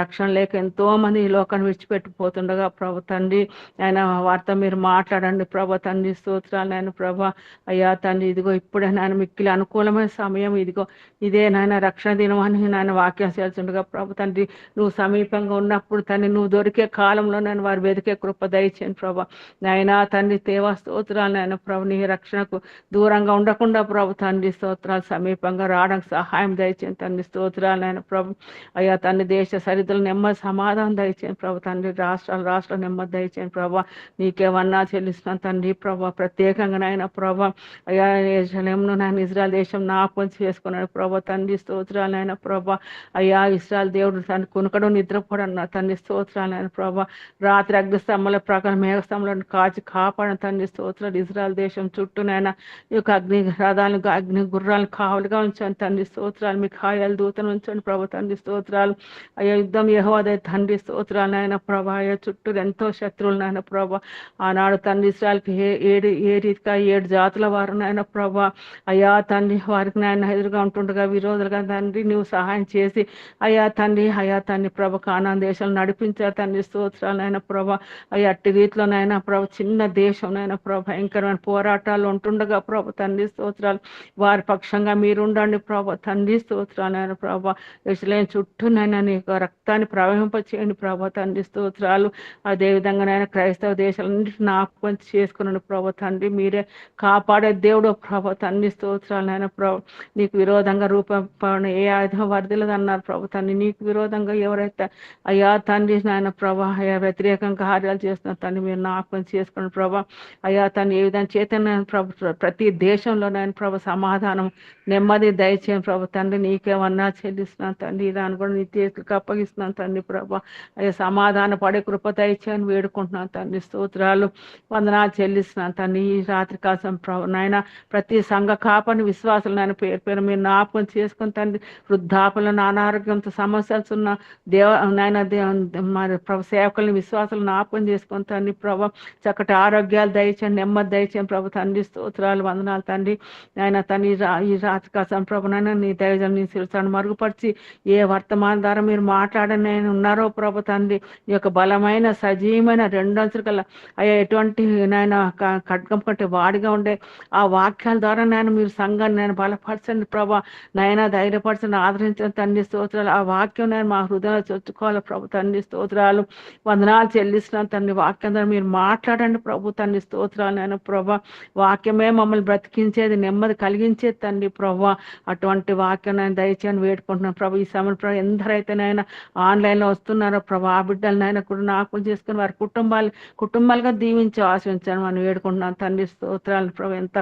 రక్షణ లేక ఎంతో మంది ఈ లోకాన్ని విడిచిపెట్టిపోతుండగా ప్రభు తండ్రి ఆయన వారితో మీరు మాట్లాడండి ప్రభు తండ్రి. స్తోత్రాలు ఆయన ప్రభ. అయ్యా తండ్రి ఇదిగో ఇప్పుడే నాయన మిక్కిలి అనుకూలమైన సమయం ఇదిగో ఇదే నాయన రక్షణ దినం అని నాయన వాక్యం చేస్తుండగా ప్రభు తండ్రి నువ్వు సమీపంగా ఉన్నప్పుడు తండ్రి నువ్వు దొరికే కాలంలో నేను వారు వెతికే కృప దయచేయండి ప్రభా. నాయనా తండ్రి దేవా స్తోత్రాలు నాయన ప్రభు. నీ రక్షణకు దూరంగా ఉండకుండా ప్రభు తండ్రి స్తోత్రాలు సమీపంగా రావడానికి సహాయం దయచేయండి తండ్రి. స్తోత్రాలు నాయన ప్రభు. అయ్యా తండ్రి దేశ సరిహద్దులు నెమ్మది సమాధానం దయచేయండి ప్రభు తండ్రి. రాష్ట్రాల నెమ్మది దయచేయండి ప్రభా. నీకే వందనాలు చెల్లిస్తున్నాను తండ్రి ప్రభా. ప్రత్యేకంగా నాయన ప్రభా అయ్యా యెరూషలేమును నాయన ఇజ్రాయెల్ దేశం జ్ఞాపకం చేసుకున్నాడు ప్రభా తండ్రి. స్తోత్రాలు నాయన ప్రభా. అయ్యా ఇశ్రాయేలు దేవుడు తండ్రి కునుకడు నిద్రపోడన్న తండ్రి. స్తోత్రాలు ఆయన ప్రభా. రాత్రి అగ్నిస్తంభాల ప్రకారం మేఘస్తంభాలను కాచి కాపాడిన తండ్రి. స్తోత్రాలు ఇజ్రాయెల్ దేశం చుట్టూనైనా ఈ యొక్క అగ్ని రథాలను అగ్ని గుర్రాలను కావలిగా ఉంచండి తండ్రి. స్తోత్రాలు మీకు హాయాలు దూతను ఉంచండి ప్రభు తండ్రి. స్తోత్రాలు అయ్యా యుద్ధం యెహోవాదే తండ్రి. స్తోత్రాలు నాయన ప్రభా. అయ్యా చుట్టూ ఎంతో శత్రువులు నాయన ప్రభా. ఆనాడు తండ్రి ఇశ్రాయేలుకి ఏ రీతిగా 7 జాతుల వారు నాయన ప్రభా. అయ్యా తండ్రి వారికి నాయన ఎదురుగా ఉంటుండగా విరోధులుగా తండ్రి నువ్వు సహాయం చేసి అయ్యా తండ్రి ప్రభ కానాన్ దేశాలు నడిపించారు తండ్రి. స్తోత్రాలు ఆయన ప్రభ. అయ్యా అట్టి రీతిలో నాయన ప్రభ చిన్న దేశం నాయన ప్రభ భయంకరమైన పోరాటాలు ఉంటుండగా ప్రభ తండ్రి. స్తోత్రాలు వారి పక్షంగా మీరు ఉండండి ప్రభ తండ్రి. స్తోత్రాలు ఆయన ప్రభ. యెరూషలేము చుట్టూ నాయన నీ యొక్క రక్తాన్ని ప్రవహింపచేయండి ప్రభ తండ్రి. స్తోత్రాలు అదేవిధంగా నాయన క్రైస్తవ దేశాలన్నింటినీ జ్ఞాపకం చేసుకున్నాను ప్రభ తండ్రి. మీరే కాపాడే దేవుడు ప్రభ తండ్రి. స్తోత్రాలు నాయన ప్రభ. నీకు విరోధంగా రూపం ఏ ఆయుధం వర్దిలదన్నారు ప్రభు తండ్రి. నీకు విరోధంగా ఎవరైతే అయ్యా అయ్యా తండ్రి నాయన ప్రభా అయ్యా వ్యతిరేకంగా కార్యాలు చేస్తున్న తండ్రి మీరు జ్ఞాపకం చేసుకోండి ప్రభా. అయ్యా తండ్రి ఏ విధంగా చైతన్య ప్రభు ప్రతి దేశంలో నాయన ప్రభు సమాధానం నెమ్మది దయచేయం ప్రభు తండ్రి. నీకేమన్నా చెల్లిస్తున్నాను తండ్రి, దాన్ని కూడా నీ చేతులకు అప్పగిస్తున్నాను తండ్రి ప్రభా. అయ్యా సమాధాన పడే కృప దయచేయని వేడుకుంటున్నాను తండ్రి. స్తోత్రాలు వందనాలు చెల్లిస్తున్నాను తండ్రి. ఈ రాత్రి కాసం నాయన ప్రతి సంఘ కాపని విశ్వాసాలు నాయన పేరు పేరు మీరు జ్ఞాపకం చేసుకుని తండ్రి. వృద్ధాపులను అనారోగ్యంతో సమస్యలు ఉన్న నాయన మరి ప్రభు సేవకులని విశ్వాసాలు జ్ఞాపకం చేసుకుని తండ్రి ప్రభు. చక్కటి ఆరోగ్యాలు దయచేయండి, నెమ్మది దయచేయండి ప్రభు తండ్రి. స్తోత్రాలు వందనాలు తండ్రి. నాయన తండ్రి ఈ రాత్రి కాసం ప్రభు నాయన నీ దైవజనం నీ శిరసాన్ని మరుగుపరిచి ఏ వర్తమాన ద్వారా మీరు మాట్లాడని నేను ఉన్నారో ప్రభు తండ్రి. ఈ యొక్క బలమైన సజీవమైన రెండంచుల కల్లా అయ్యా ఎటువంటి నాయన ఖడ్గం కంటే వాడిగా ఉండే ఆ వాక్యాల ద్వారా నేను మీరు సంఘాన్ని నేను బలపరచండి ప్రభా. నాయన ధైర్యపరచండి, ఆదరించండి తండ్రి. స్తోత్రాలు ఆ వాక్యం నేను మా హృదయంలో చొచ్చుకోవాలి ప్రభు తండ్రి. స్తోత్రాలు వందనాలు చెల్లిస్తున్నాను తండ్రి. వాక్యం ద్వారా మీరు మాట్లాడండి ప్రభు తండ్రి. స్తోత్రాలు నేను ప్రభా. వాక్యమే మమ్మల్ని బ్రతికించేది, నెమ్మది కలిగించేది తండ్రి ప్రభా. అటువంటి వాక్యం నేను దయచేయని వేడుకుంటున్నాను ప్రభు. ఈ సమయం ప్రభు ఎందరైతే నాయన ఆన్లైన్లో వస్తున్నారో ప్రభు ఆ బిడ్డలనైనా కూడా జ్ఞాపకం చేసుకుని వారి కుటుంబాలుగా దీవించి ఆశించాను మనం వేడుకుంటున్నాను తండ్రి. స్తోత్రాలు ప్రభు. ఎంత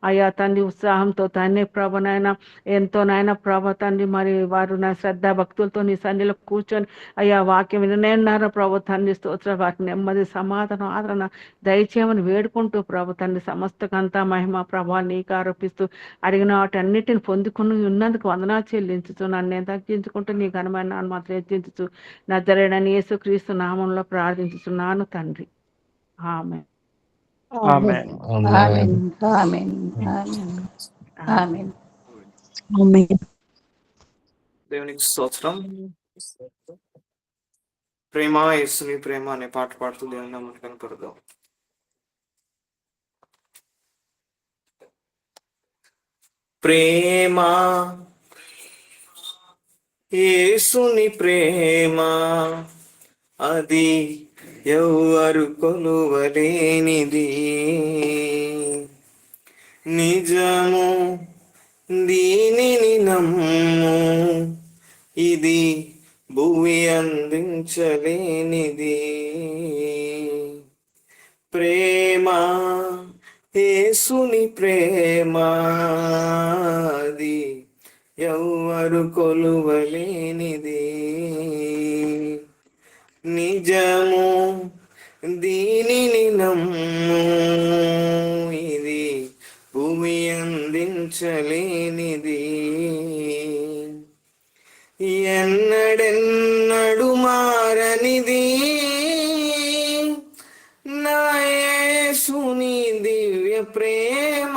అయ్యా తండ్రి ఉత్సాహంతో తండ్రి ప్రభు నాయన ఎంతో నాయన ప్రభు తండ్రి మరి వారు నా శ్రద్ధ భక్తులతో నీ సన్నిధిలో కూర్చొని అయ్యా వాక్యం విననేన్నారో ప్రభు తండ్రి. స్తోత్రాలు వారికి నెమ్మది సమాధానం ఆదరణ దయచేయమని వేడుకుంటూ ప్రభు తండ్రి. సమస్తకంతా మహిమ ప్రభావాలు నీకు ఆరోపిస్తూ అడిగిన వాటి అన్నిటిని పొందుకుని ఉన్నందుకు వందనాలు చెల్లించుతూ నన్ను నేను తగ్గించుకుంటూ నీ ఘనమైన నాన్న మాత్రం హెచ్చించుతూ నజరేయుడైన యేసుక్రీస్తు నామంలో ప్రార్థించుతున్నాను తండ్రి. ఆమేన్. ఆమేన్. ఆమేన్. ఆమేన్. ఆమేన్. ఆమేన్. ఆమేన్. దేవునికి స్తోత్రం. ప్రేమ యేసుని ప్రేమ అనే పాట పాడుతూ దేవుని నామమును కనపడదాం. ప్రేమ యేసుని ప్రేమ అది ఎవ్వరు కొలువలేనిది, నిజము దీనిని నమ్ము ఇది భూమి అందించలేనిది. ప్రేమ యేసుని ప్రేమ అది ఎవ్వరు కొలువలేనిది, నిజము దీనిని నమ్ము ఇది భూమి అందించలేనిది. ఎన్నడెన్నడు మారనిది నా యేసుని దివ్య ప్రేమ,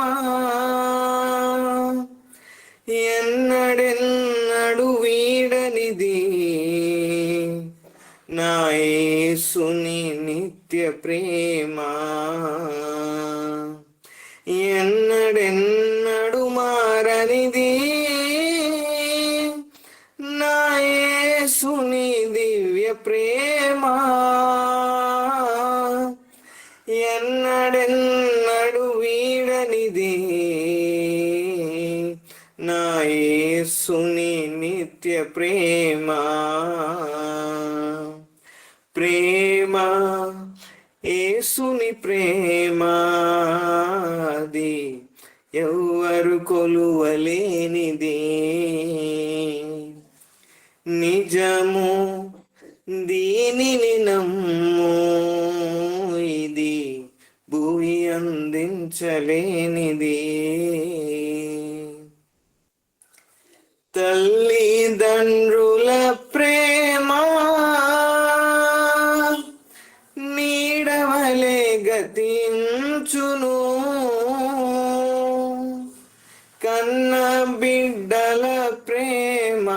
ఎన్నడెన్నడు వీడనిది నా యేసుని నిత్య ప్రేమ, ఎన్నడెన్నడు మారనిది నా యేసుని దివ్య ప్రేమ, ఎన్నడెన్నడు వీడనిది నా యేసుని నిత్య ప్రేమ. ప్రేమ యేసుని ప్రేమ అది ఎవ్వరు కొలువలేనిది, నిజము దీనిని నమ్ము ఇది భూమి అందించలేనిది. తల్లిదండ్రుల ప్రేమ నీడవలే గతించును, కన్న బిడ్డల ప్రేమ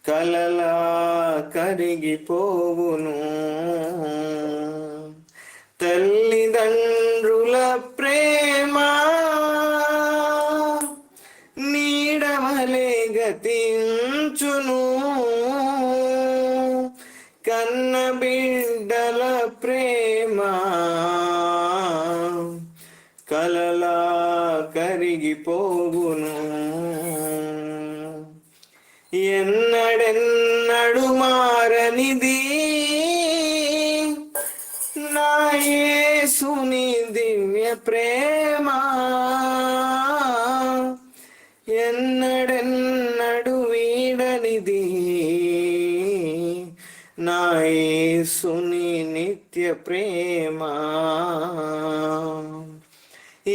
కలలా కరిగిపోవును. తల్లిదండ్రుల ప్రేమ నీడవలే గతించును, కన్న బిడ్డల ప్రేమ కలలా కరిగిపోవును. ఎన్నడెన్నడు యేసుని దివ్య ప్రేమ ఎన్నడెన్నడు వీడనిది నా యేసుని నిత్య ప్రేమ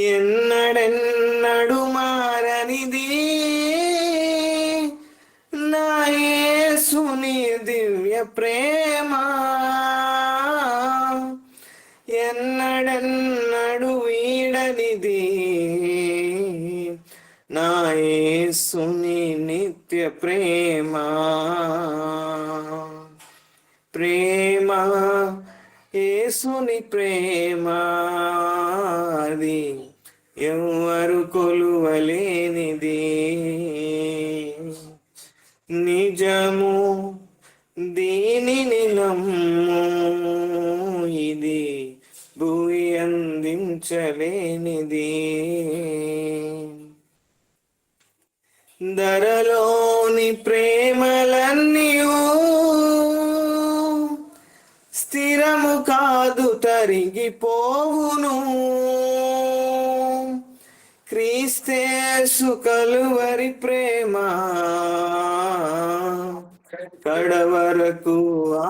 ఎన్నడెన్నడు మారనిది నా యేసుని దివ్య ప్రేమ ఎన్నడెన్నడు వీడనిది నా యేసుని నిత్య ప్రేమ ప్రేమ యేసుని ప్రేమ అది ఎవ్వరు కొలువలేనిది నిజము దీనిని నమ్ము ఇది భూమి అందించలేనిది ధరలోని ప్రేమలన్నీయు స్థిరము కాదు తరిగిపోవును క్రీస్తేసు కలువరి ప్రేమ కడవరకు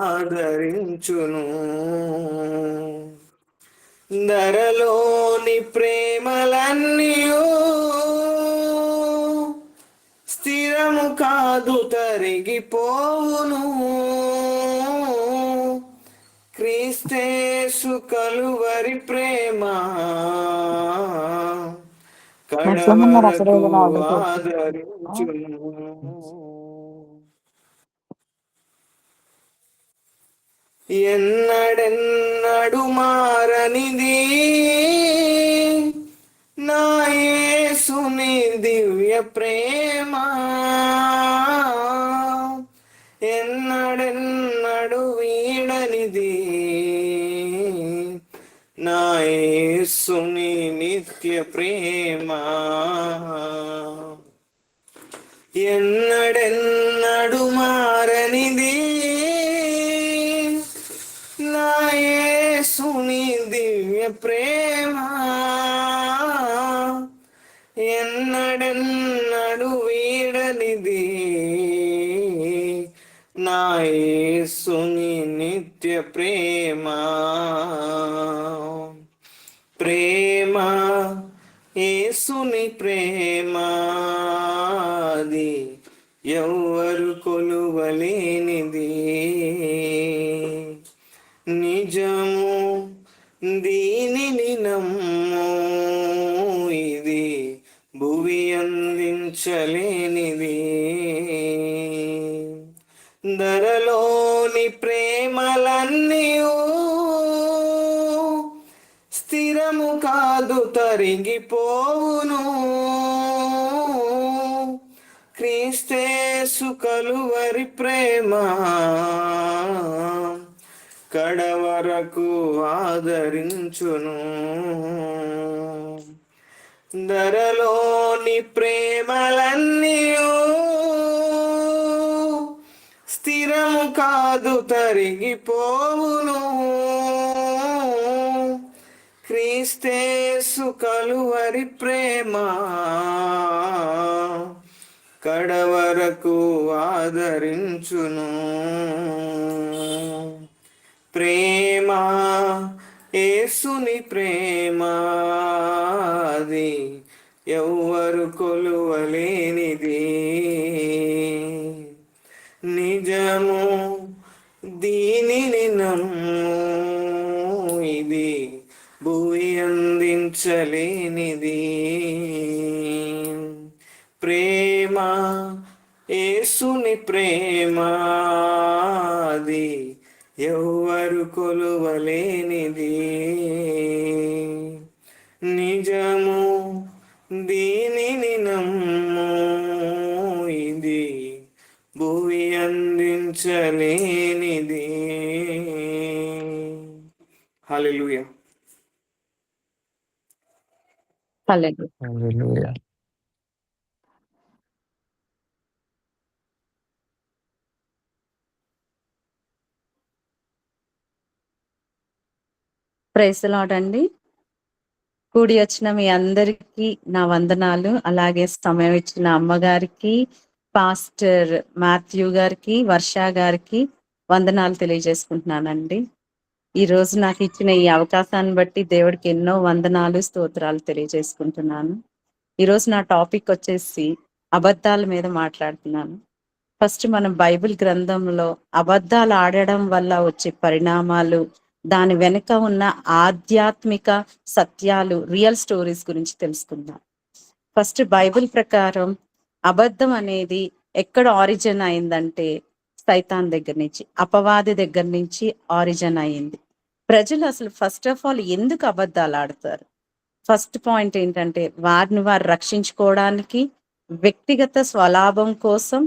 ఆదరించును ధరలోని ప్రేమలన్నీయు స్థిరము కాదు తరిగిపోవును క్రీస్తేసు కలువరి ప్రేమ కడవరకు ఆదరించును ఎన్నడెన్నడు మారనిది నా యేసుని దివ్య ప్రేమ ఎన్నడెన్నడు వీడనిది నా యేసుని నిత్య ప్రేమ ఎన్నడెన్నడు మారనిది నా యేసుని దివ్య ప్రేమ ఎన్నడెన్నడు వీడనిది నా యేసుని నిత్య ప్రేమ ప్రేమ యేసుని ప్రేమ అది ఎవ్వరు కొలువలేనిది నిజము దీనిని నమ్ము ఇది భువి అందించలేనిది ధరలోని ప్రేమలన్నీయు స్థిరము కాదు తరిగిపోవును క్రీస్తేసు కలువరి ప్రేమ కడవరకు ఆదరించును ధరలోని ప్రేమలన్నీయు స్థిరము కాదు తరిగిపోవును క్రీస్తేసు కలువరి ప్రేమ కడవరకు ఆదరించును ప్రేమ యేసుని ప్రేమ అది ఎవ్వరు కొలువలేనిది నిజము దీనిని నమ్ము ఇది భూమి అందించలేనిది ప్రేమ యేసుని ప్రేమ అది ఎవ్వరు కొలువలేనిది నిజము దీనిని నమ్ము ఇది భూమి అందించలేనిది హల్లెలూయా హల్లెలూయా. ప్రైజ్ ది లార్డ్ అండి. కూడి వచ్చిన మీ అందరికీ నా వందనాలు. అలాగే సమయం ఇచ్చిన అమ్మగారికి, పాస్టర్ మాథ్యూ గారికి, వర్ష గారికి వందనాలు తెలియజేసుకుంటున్నానండి. ఈ రోజు నాకు ఇచ్చిన ఈ అవకాశాన్ని బట్టి దేవుడికి ఎన్నో వందనాలు, స్తోత్రాలు తెలియజేసుకుంటున్నాను. ఈరోజు నా టాపిక్ వచ్చేసి అబద్ధాల మీద మాట్లాడుతున్నాను. ఫస్ట్ మనం బైబిల్ గ్రంథంలో అబద్ధాలు ఆడడం వల్ల వచ్చే పరిణామాలు, దాని వెనుక ఉన్న ఆధ్యాత్మిక సత్యాలు, రియల్ స్టోరీస్ గురించి తెలుసుకుందాం. ఫస్ట్ బైబిల్ ప్రకారం అబద్ధం అనేది ఎక్కడ ఆరిజిన్ అయిందంటే సైతాన్ దగ్గర నుంచి, అపవాది దగ్గర నుంచి ఆరిజిన్ అయింది. ప్రజలు అసలు ఫస్ట్ ఆఫ్ ఆల్ ఎందుకు అబద్ధాలు ఆడతారు? ఫస్ట్ పాయింట్ ఏంటంటే వారిని వారు రక్షించుకోవడానికి, వ్యక్తిగత స్వలాభం కోసం,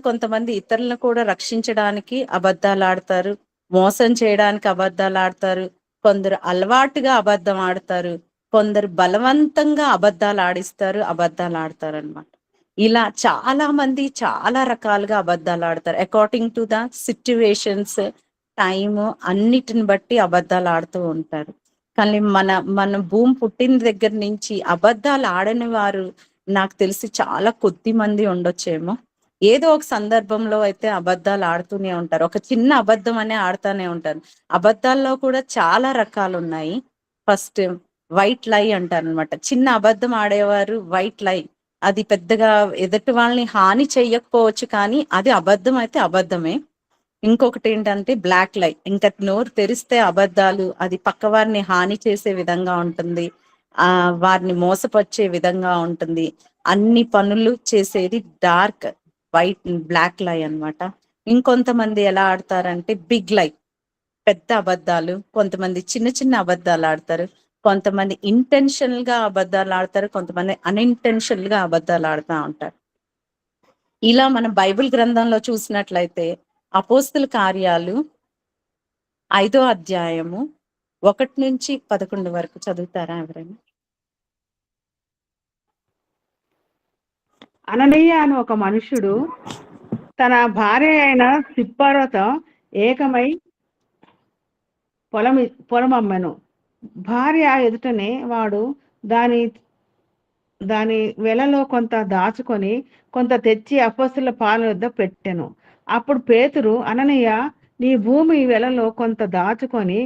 కొంతమంది ఇతరులను కూడా రక్షించడానికి అబద్ధాలు ఆడతారు, మోసం చేయడానికి అబద్ధాలు ఆడతారు, కొందరు అలవాటుగా అబద్ధం ఆడతారు, కొందరు బలవంతంగా అబద్ధాలు ఆడతారు అనమాట. ఇలా చాలా మంది చాలా రకాలుగా అబద్ధాలు ఆడతారు. According to the situations, time అన్నిటిని బట్టి అబద్ధాలు ఆడుతూ ఉంటారు. కానీ మన భూమి పుట్టిన దగ్గర నుంచి అబద్ధాలు ఆడని వారు నాకు తెలిసి చాలా కొద్ది మంది ఉండొచ్చేమో. ఏదో ఒక సందర్భంలో అయితే అబద్ధాలు ఆడుతూనే ఉంటారు. ఒక చిన్న అబద్ధం అనే ఆడుతూనే ఉంటారు. అబద్ధాల్లో కూడా చాలా రకాలు ఉన్నాయి. ఫస్ట్ వైట్ లై అంటారు అనమాట. చిన్న అబద్ధం ఆడేవారు వైట్ లై. అది పెద్దగా ఎదుటి వాళ్ళని హాని చెయ్యకపోవచ్చు, కానీ అది అబద్ధం అయితే అబద్ధమే. ఇంకొకటి ఏంటంటే బ్లాక్ లై. ఇంకా నోరు తెరిస్తే అబద్ధాలు, అది పక్క వారిని హాని చేసే విధంగా ఉంటుంది, వారిని మోసపరిచే విధంగా ఉంటుంది. అన్ని పనులు చేసేది డార్క్ బ్లాక్ లై అన్నమాట. ఇంకొంతమంది ఎలా ఆడతారంటే బిగ్ లై, పెద్ద అబద్ధాలు. కొంతమంది చిన్న చిన్న అబద్ధాలు ఆడతారు, కొంతమంది ఇంటెన్షనల్ గా అబద్ధాలు ఆడతారు, కొంతమంది అన్ఇంటెన్షనల్ గా అబద్ధాలు ఆడుతూ ఉంటారు. ఇలా మనం బైబిల్ గ్రంథంలో చూసినట్లయితే అపోస్తుల కార్యాలు 5వ అధ్యాయము 1 నుంచి 11 వరకు చదువుతారా ఎవరైనా? అననీయ అని ఒక మనుష్యుడు తన భార్య అయిన సిప్పారతో ఏకమై పొలమమ్మెను. భార్య ఎదుటనే వాడు దాని వెలలో కొంత దాచుకొని కొంత తెచ్చి అపొస్తలుల పాదముల వద్ద పెట్టెను. అప్పుడు పేతురు, అననీయ, నీ భూమి వెలలో కొంత దాచుకొని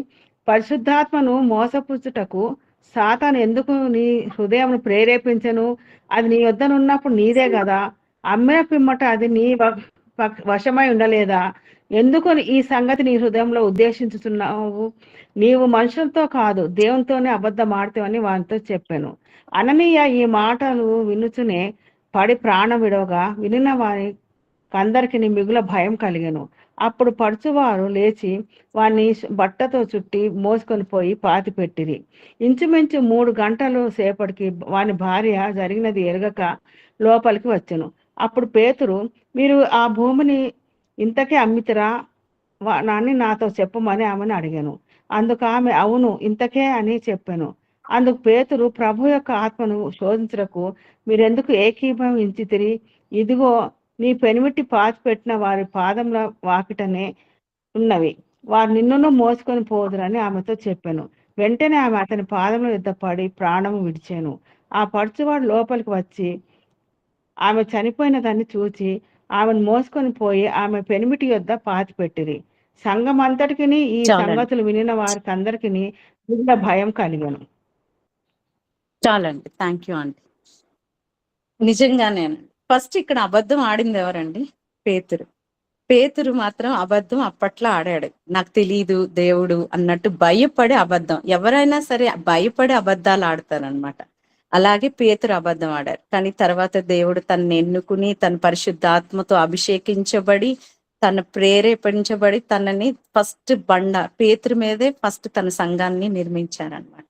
పరిశుద్ధాత్మను మోసపుచ్చుటకు సాతాను ఎందుకు నీ హృదయమును ప్రేరేపించను? అది నీ వద్దనున్నప్పుడు నీదే కదా. అమ్మిన పిమ్మట అది నీ వశమై ఉండలేదా? ఎందుకు ఈ సంగతి నీ హృదయంలో ఉద్దేశించుతున్నావు? నీవు మనుషులతో కాదు, దేవునితోనే అబద్ధం ఆడతావని వానితో చెప్పాను. అననీయ ఈ మాటలు వినుచునే పడి ప్రాణం విడవగా వినిన వారి అందరికి మిగుల భయం కలిగెను. అప్పుడు పడుచువారు లేచి వాని బట్టతో చుట్టి మోసుకొని పోయి పాతి పెట్టిరి. ఇంచుమించు 3 గంటలు సేపటికి వాని భార్య జరిగినది ఎరగక లోపలికి వచ్చెను. అప్పుడు పేతురు, మీరు ఆ భూమిని ఇంతకే అమ్మితిరా అని నాతో చెప్పమని ఆమెను అడిగాను. అందుకు ఆమె, అవును, ఇంతకే అని చెప్పాను. అందుకు పేతురు, ప్రభు యొక్క ఆత్మను శోధించరకు మీరెందుకు ఏకీభవించితిరి? ఇదిగో నీ పెనిమిటి పాతి పెట్టిన వారి పాదముల వాకిటనే ఉన్నవి, వారు నిన్నును మోసుకొని పోదురని ఆమెతో చెప్పాను. వెంటనే ఆమె అతని పాదముల యొద్ద పడి ప్రాణము విడిచాను. ఆ పడుచువాడు లోపలికి వచ్చి ఆమె చనిపోయిన దాన్ని చూచి ఆమెను మోసుకొని పోయి ఆమె పెనిమిటి యొద్ద పాతి పెట్టిరి. సంఘం అంతటికి ఈ సంగతులు వినిన వారికి అందరికి భయం కలిగను. చాలండి, థ్యాంక్ యూ అండి. నిజంగానే ఫస్ట్ ఇక్కడ అబద్ధం ఆడింది ఎవరండి? పేతురు మాత్రం అబద్ధం అప్పట్లో ఆడాడు. నాకు తెలీదు దేవుడు అన్నట్టు భయపడే అబద్ధం. ఎవరైనా సరే భయపడే అబద్ధాలు ఆడతారనమాట. అలాగే పేతురు అబద్ధం ఆడారు. కానీ తర్వాత దేవుడు తనని ఎన్నుకుని తన పరిశుద్ధాత్మతో అభిషేకించబడి తన ప్రేరేపించబడి తనని ఫస్ట్ పేతురు మీదే ఫస్ట్ తన సంఘాన్ని నిర్మించారనమాట.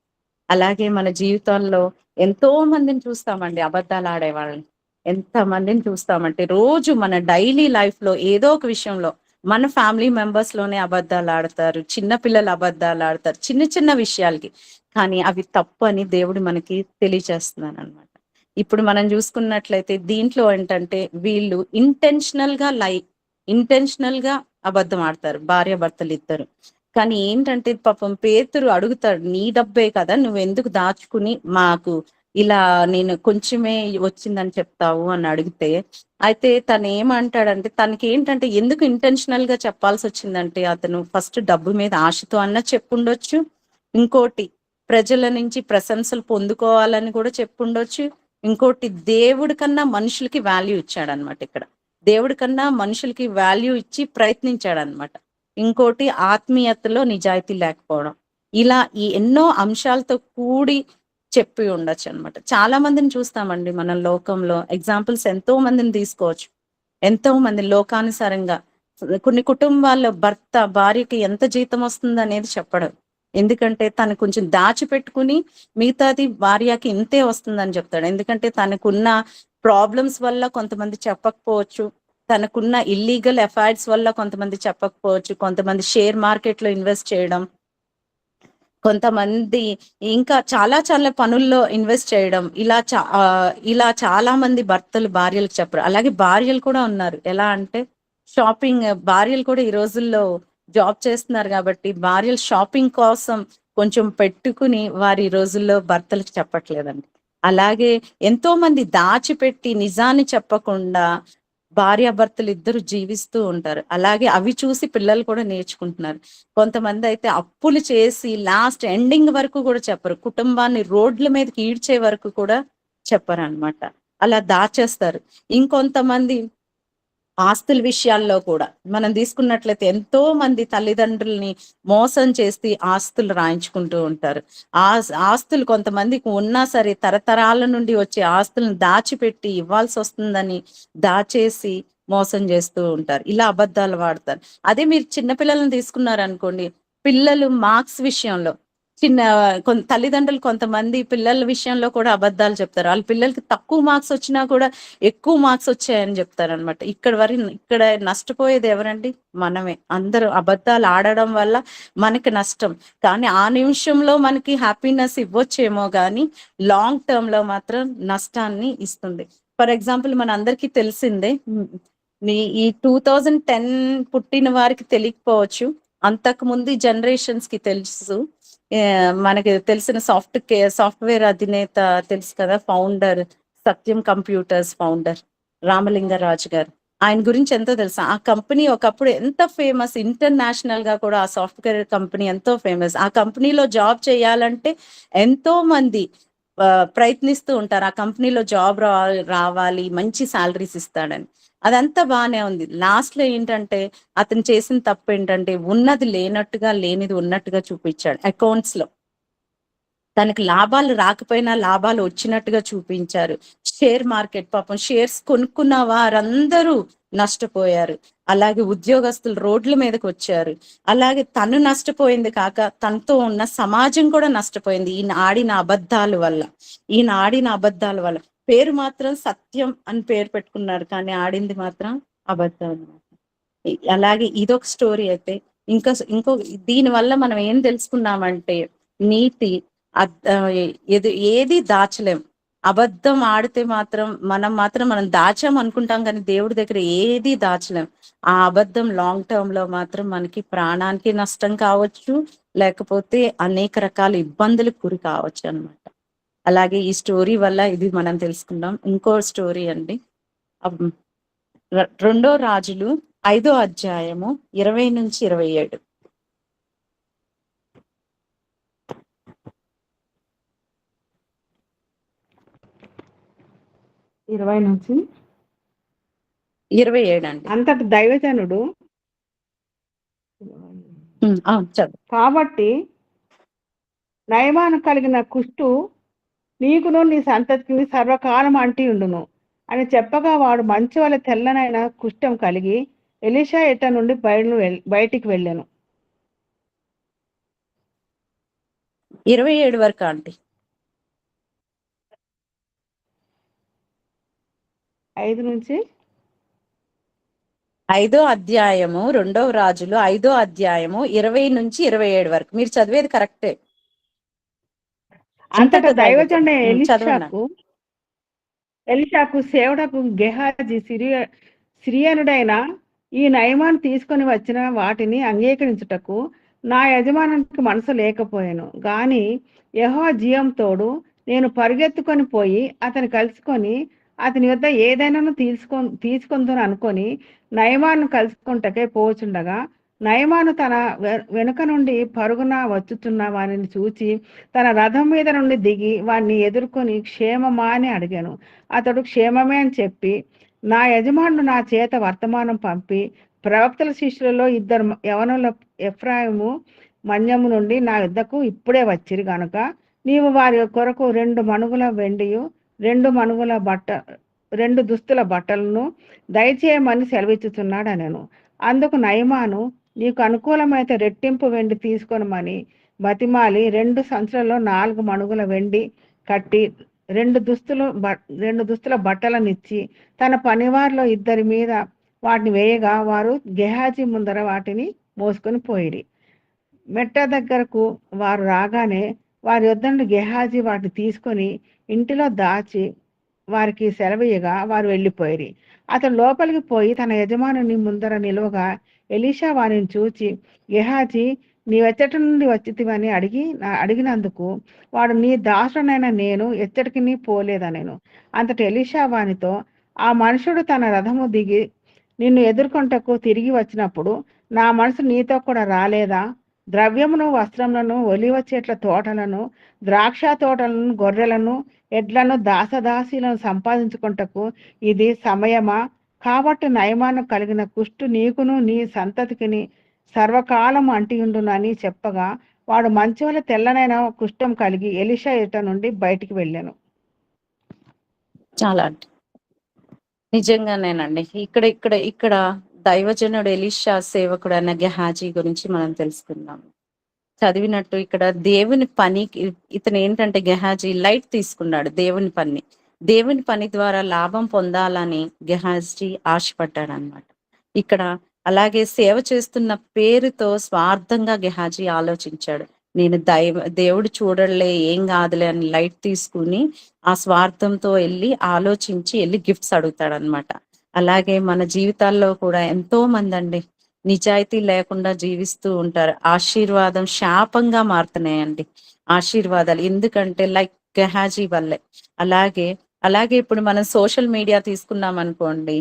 అలాగే మన జీవితంలో ఎంతో మందిని చూస్తామండి అబద్ధాలు ఆడే వాళ్ళని. ఎంత మందిని చూస్తామంటే రోజు మన డైలీ లైఫ్ లో ఏదో ఒక విషయంలో మన ఫ్యామిలీ మెంబర్స్ లోనే అబద్ధాలు ఆడతారు, చిన్న పిల్లలు అబద్ధాలు ఆడతారు చిన్న చిన్న విషయాలకి. కానీ అవి తప్పు అని దేవుడు మనకి తెలియజేస్తున్నాను అనమాట. ఇప్పుడు మనం చూసుకున్నట్లయితే దీంట్లో ఏంటంటే వీళ్ళు ఇంటెన్షనల్ గా అబద్ధం ఆడతారు, భార్య భర్తలు ఇద్దరు. కానీ ఏంటంటే పాపం పేతురు అడుగుతాడు, నీ డబ్బే కదా, నువ్వెందుకు దాచుకుని మాకు ఇలా నేను కొంచెమే వచ్చిందని చెప్తావు అని అడిగితే, అయితే తను ఏమంటాడంటే, తనకి ఏంటంటే ఎందుకు ఇంటెన్షనల్ గా చెప్పాల్సి వచ్చిందంటే, అతను ఫస్ట్ డబ్బు మీద ఆశతో అన్న చెప్పుండొచ్చు, ఇంకోటి ప్రజల నుంచి ప్రశంసలు పొందుకోవాలని కూడా చెప్పుండొచ్చు, ఇంకోటి దేవుడి కన్నా మనుషులకి వాల్యూ ఇచ్చాడనమాట. ఇక్కడ దేవుడి కన్నా మనుషులకి వాల్యూ ఇచ్చి ప్రయత్నించాడనమాట. ఇంకోటి ఆత్మీయతలో నిజాయితీ లేకపోవడం. ఇలా ఈ ఎన్నో అంశాలతో కూడి చెప్పి ఉండొచ్చు అనమాట. చాలా మందిని చూస్తామండి మనం లోకంలో, ఎగ్జాంపుల్స్ ఎంతో మందిని తీసుకోవచ్చు. ఎంతో మంది లోకానుసారంగా కొన్ని కుటుంబాల్లో భర్త భార్యకి ఎంత జీతం వస్తుంది అనేది చెప్పడం. ఎందుకంటే తను కొంచెం దాచిపెట్టుకుని మిగతాది భార్యకి ఇంతే వస్తుందని చెప్తాడు. ఎందుకంటే తనకున్న ప్రాబ్లమ్స్ వల్ల కొంతమంది చెప్పకపోవచ్చు, తనకున్న ఇల్లీగల్ అఫైర్స్ వల్ల కొంతమంది చెప్పకపోవచ్చు, కొంతమంది షేర్ మార్కెట్ లో ఇన్వెస్ట్ చేయడం, కొంతమంది ఇంకా చాలా చాలా పనుల్లో ఇన్వెస్ట్ చేయడం, ఇలా చాలా మంది భర్తలు భార్యలకు చెప్పరు. అలాగే భార్యలు కూడా ఉన్నారు. ఎలా అంటే షాపింగ్, భార్యలు కూడా ఈ రోజుల్లో జాబ్ చేస్తున్నారు కాబట్టి భార్యలు షాపింగ్ కోసం కొంచెం పెట్టుకుని వారి ఈ రోజుల్లో భర్తలకు చెప్పట్లేదండి. అలాగే ఎంతో మంది దాచిపెట్టి నిజాన్ని చెప్పకుండా భార్యాభర్తలు ఇద్దరు జీవిస్తూ ఉంటారు. అలాగే అవి చూసి పిల్లలు కూడా నేర్చుకుంటున్నారు. కొంతమంది అయితే అప్పులు చేసి లాస్ట్ ఎండింగ్ వరకు కూడా చెప్పరు, కుటుంబాన్ని రోడ్ల మీదకి ఈడ్చే వరకు కూడా చెప్పరు అనమాట. అలా దాచేస్తారు. ఇంకొంతమంది ఆస్తుల విషయాల్లో కూడా మనం తీసుకున్నట్లయితే ఎంతో మంది తల్లిదండ్రుల్ని మోసం చేసి ఆస్తులు రాయించుకుంటూ ఉంటారు. ఆస్తులు కొంతమందికి ఉన్నా సరే తరతరాల నుండి వచ్చే ఆస్తులను దాచిపెట్టి ఇవ్వాల్సి వస్తుందని దాచేసి మోసం చేస్తూ ఉంటారు. ఇలా అబద్ధాలు వాడతారు. అదే మీరు చిన్నపిల్లలను తీసుకున్నారనుకోండి, పిల్లలు మార్క్స్ విషయంలో తల్లిదండ్రులు కొంతమంది పిల్లల విషయంలో కూడా అబద్ధాలు చెప్తారు. వాళ్ళ పిల్లలకి తక్కువ మార్క్స్ వచ్చినా కూడా ఎక్కువ మార్క్స్ వచ్చాయని చెప్తారు అనమాట. ఇక్కడ నష్టపోయేది ఎవరండి? మనమే. అందరూ అబద్ధాలు ఆడడం వల్ల మనకి నష్టం. కానీ ఆ నిమిషంలో మనకి హ్యాపీనెస్ ఇవ్వచ్చేమో కానీ లాంగ్ టర్మ్ లో మాత్రం నష్టాన్ని ఇస్తుంది. ఫర్ ఎగ్జాంపుల్ మన అందరికీ తెలిసిందే, ఈ 2010 పుట్టిన వారికి తెలియకపోవచ్చు, అంతకు ముందు జనరేషన్స్ కి తెలుసు. మనకి తెలిసిన సాఫ్ట్వేర్ అధినేత తెలుసు కదా, ఫౌండర్, సత్యం కంప్యూటర్స్ ఫౌండర్ రామలింగరాజు గారు. ఆయన గురించి ఎంతో తెలుసు. ఆ కంపెనీ ఒకప్పుడు ఎంత ఫేమస్, ఇంటర్నేషనల్ గా కూడా ఆ సాఫ్ట్వేర్ కంపెనీ ఎంతో ఫేమస్. ఆ కంపెనీలో జాబ్ చేయాలంటే ఎంతో మంది ప్రయత్నిస్తూ ఉంటారు, ఆ కంపెనీలో జాబ్ రావాలి, మంచి శాలరీస్ ఇస్తాడని. అదంతా బాగానే ఉంది. లాస్ట్ లో ఏంటంటే అతను చేసిన తప్పు ఏంటంటే ఉన్నది లేనట్టుగా లేనిది ఉన్నట్టుగా చూపించాడు. అకౌంట్స్ లో తనకి లాభాలు రాకపోయినా లాభాలు వచ్చినట్టుగా చూపించారు. షేర్ మార్కెట్, పాపం షేర్స్ కొనుక్కున్న వారందరూ నష్టపోయారు. అలాగే ఉద్యోగస్తులు రోడ్ల మీదకి వచ్చారు. అలాగే తను నష్టపోయింది కాక తనతో ఉన్న సమాజం కూడా నష్టపోయింది ఈయన ఆడిన అబద్ధాల వల్ల. పేరు మాత్రం సత్యం అని పేరు పెట్టుకున్నారు, కానీ ఆడింది మాత్రం అబద్ధాలు. అలాగే ఇదొక స్టోరీ. అయితే ఇంకో దీని వల్ల మనం ఏం తెలుసుకున్నామంటే నీతి, ఏది దాచలేం. అబద్ధం ఆడితే మనం దాచాం అనుకుంటాం, కానీ దేవుడి దగ్గర ఏది దాచలేం. ఆ అబద్ధం లాంగ్ టర్మ్ లో మాత్రం మనకి ప్రాణానికి నష్టం కావచ్చు, లేకపోతే అనేక రకాల ఇబ్బందులకు గురి కావచ్చు అన్నమాట. అలాగే ఈ స్టోరీ వల్ల ఇది మనం తెలుసుకుందాం. ఇంకో స్టోరీ అండి, 2 రాజులు 5వ అధ్యాయము 20-27. 20-27 అండి. అంతటి దైవజనుడు చదువు. కాబట్టి నయమాను కలిగిన కుష్టు నీకును నీ సంతతికి సర్వకాలం అంటి ఉండును అని చెప్పగా, వాడు మంచి వల్ల తెల్లనైన కుష్టం కలిగి ఎలీషా ఎట్ట నుండి బయటికి వెళ్ళాను. 27 వరకు అండి. 5 నుంచి 5వ అధ్యాయము 2 రాజులు 5వ అధ్యాయము 20-27 వరకు. మీరు చదివేది కరెక్టే. అంతటా దైవజనుడు చదవండి. ఎలీషాకు సేవడకు గెహాజీ సిరియనుడైన ఈ నయమాను తీసుకొని వచ్చిన వాటిని అంగీకరించుటకు నా యజమానునికి మనసు లేకపోయాను గాని యెహోవా జీవం తోడు నేను పరుగెత్తుకొని పోయి అతని కలుసుకొని అతని యొద్ద ఏదైనాను తీసుకుందని అనుకొని నయమాను కలుసుకుంటకే పోచుండగా నయమాను తన వెనుక నుండి పరుగున వచ్చుచున్న వారిని చూచి తన రథం మీద నుండి దిగి వాడిని ఎదుర్కొని క్షేమమా అని అడిగాను. అతడు క్షేమమే అని చెప్పి నా యజమానుడు నా చేత వర్తమానం పంపి ప్రవక్తల శిష్యులలో ఇద్దరు యవనుల ఎఫ్రాయిము మన్యము నుండి నా యుద్ధకు ఇప్పుడే వచ్చిరి గనుక నీవు వారి కొరకు 2 మణుగుల వెండియు 2 దుస్తుల బట్టలను దయచేయమని సెలవిచ్చుచున్నాడు అనెను. అందుకు నయమాను నీకు అనుకూలమైతే రెట్టింపు వెండి తీసుకొనమని బతిమాలి 2 సంచులలో 4 మణుగుల వెండి కట్టి 2 దుస్తుల బట్టలనిచ్చి తన పనివారిలో 2 మీద వాటిని వేయగా వారు గెహాజీ ముందర వాటిని మోసుకొని పోయిరి. మెట్ట దగ్గరకు వారు రాగానే వారి యొద్ద నుండి గెహాజీ వాటిని తీసుకొని ఇంటిలో దాచి వారికి సెలవీయగా వారు వెళ్ళిపోయిరి. అతను లోపలికి పోయి తన యజమానుని ముందర నిలువగా ఎలీషా వారిని చూచి గెహాజీ నీవెచ్చటి నుండి వచ్చితివని అడిగినందుకు వాడు నీ దాసుడనైన నేను ఎచ్చటికి పోలేదనెను. అంతటి ఎలీషా వానితో ఆ మనుషుడు తన రథము దిగి నిన్ను ఎదుర్కొంటకు తిరిగి వచ్చినప్పుడు నా మనసు నీతో కూడా రాలేదా? ద్రవ్యమును వస్త్రములను ఒలివ చెట్ల తోటలను ద్రాక్ష తోటలను గొర్రెలను ఎడ్లను దాసదాసీలను సంపాదించుకుంటకు ఇది సమయమా? కాబట్టి నయమాను కలిగిన కుష్టు నీకును నీ సంతతికిని సర్వకాలం అంటియుండునని చెప్పగా వాడు మంచువల తెల్లనైన కుష్ఠం కలిగి ఎలీషా ఎదుట నుండి బయటికి వెళ్ళాను. చాలా నిజంగానేనండి. ఇక్కడ దైవజనుడు ఎలీషా సేవకుడు అన్న గెహాజీ గురించి మనం తెలుసుకుందాం. చదివినట్టు ఇక్కడ దేవుని పని, ఇతను ఏంటంటే గెహాజీ లైట్ తీసుకున్నాడు దేవుని పని ద్వారా లాభం పొందాలని గెహాజీ ఆశపడ్డాడు అనమాట. ఇక్కడ అలాగే సేవ చేస్తున్న పేరుతో స్వార్థంగా గెహాజీ ఆలోచించాడు. నేను దేవుడు చూడలే ఏం కాదులే అని లైట్ తీసుకుని ఆ స్వార్థంతో ఆలోచించి గిఫ్ట్స్ అడుగుతాడు అనమాట. అలాగే మన జీవితాల్లో కూడా ఎంతో మంది అండి నిజాయితీ లేకుండా జీవిస్తూ ఉంటారు. ఆశీర్వాదం శాపంగా మారుతున్నాయండి ఆశీర్వాదాలు. ఎందుకంటే లైక్ గెహాజీ వల్లే. అలాగే ఇప్పుడు మనం సోషల్ మీడియా తీసుకున్నాం అనుకోండి,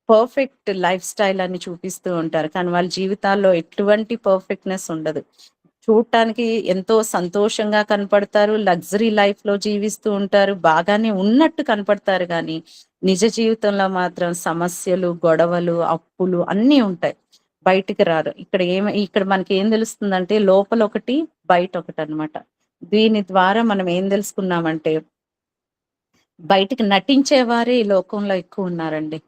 పర్ఫెక్ట్ లైఫ్ స్టైల్ అని చూపిస్తూ ఉంటారు, కానీ వాళ్ళ జీవితాల్లో ఎటువంటి పర్ఫెక్ట్నెస్ ఉండదు. చూడటానికి ఎంతో సంతోషంగా కనపడతారు, లగ్జరీ లైఫ్ లో జీవిస్తూ ఉంటారు, బాగానే ఉన్నట్టు కనపడతారు, కానీ నిజ జీవితంలో మాత్రం సమస్యలు, గొడవలు, అప్పులు అన్నీ ఉంటాయి, బయటికి రారు. ఇక్కడ మనకి ఏం తెలుస్తుందంటే లోపల ఒకటి బయట ఒకటి అన్నమాట. దీని ద్వారా మనం ఏం తెలుసుకున్నామంటే బయటికి నటించేవారే ఈ లోకంలో ఎక్కువ ఉన్నారండి.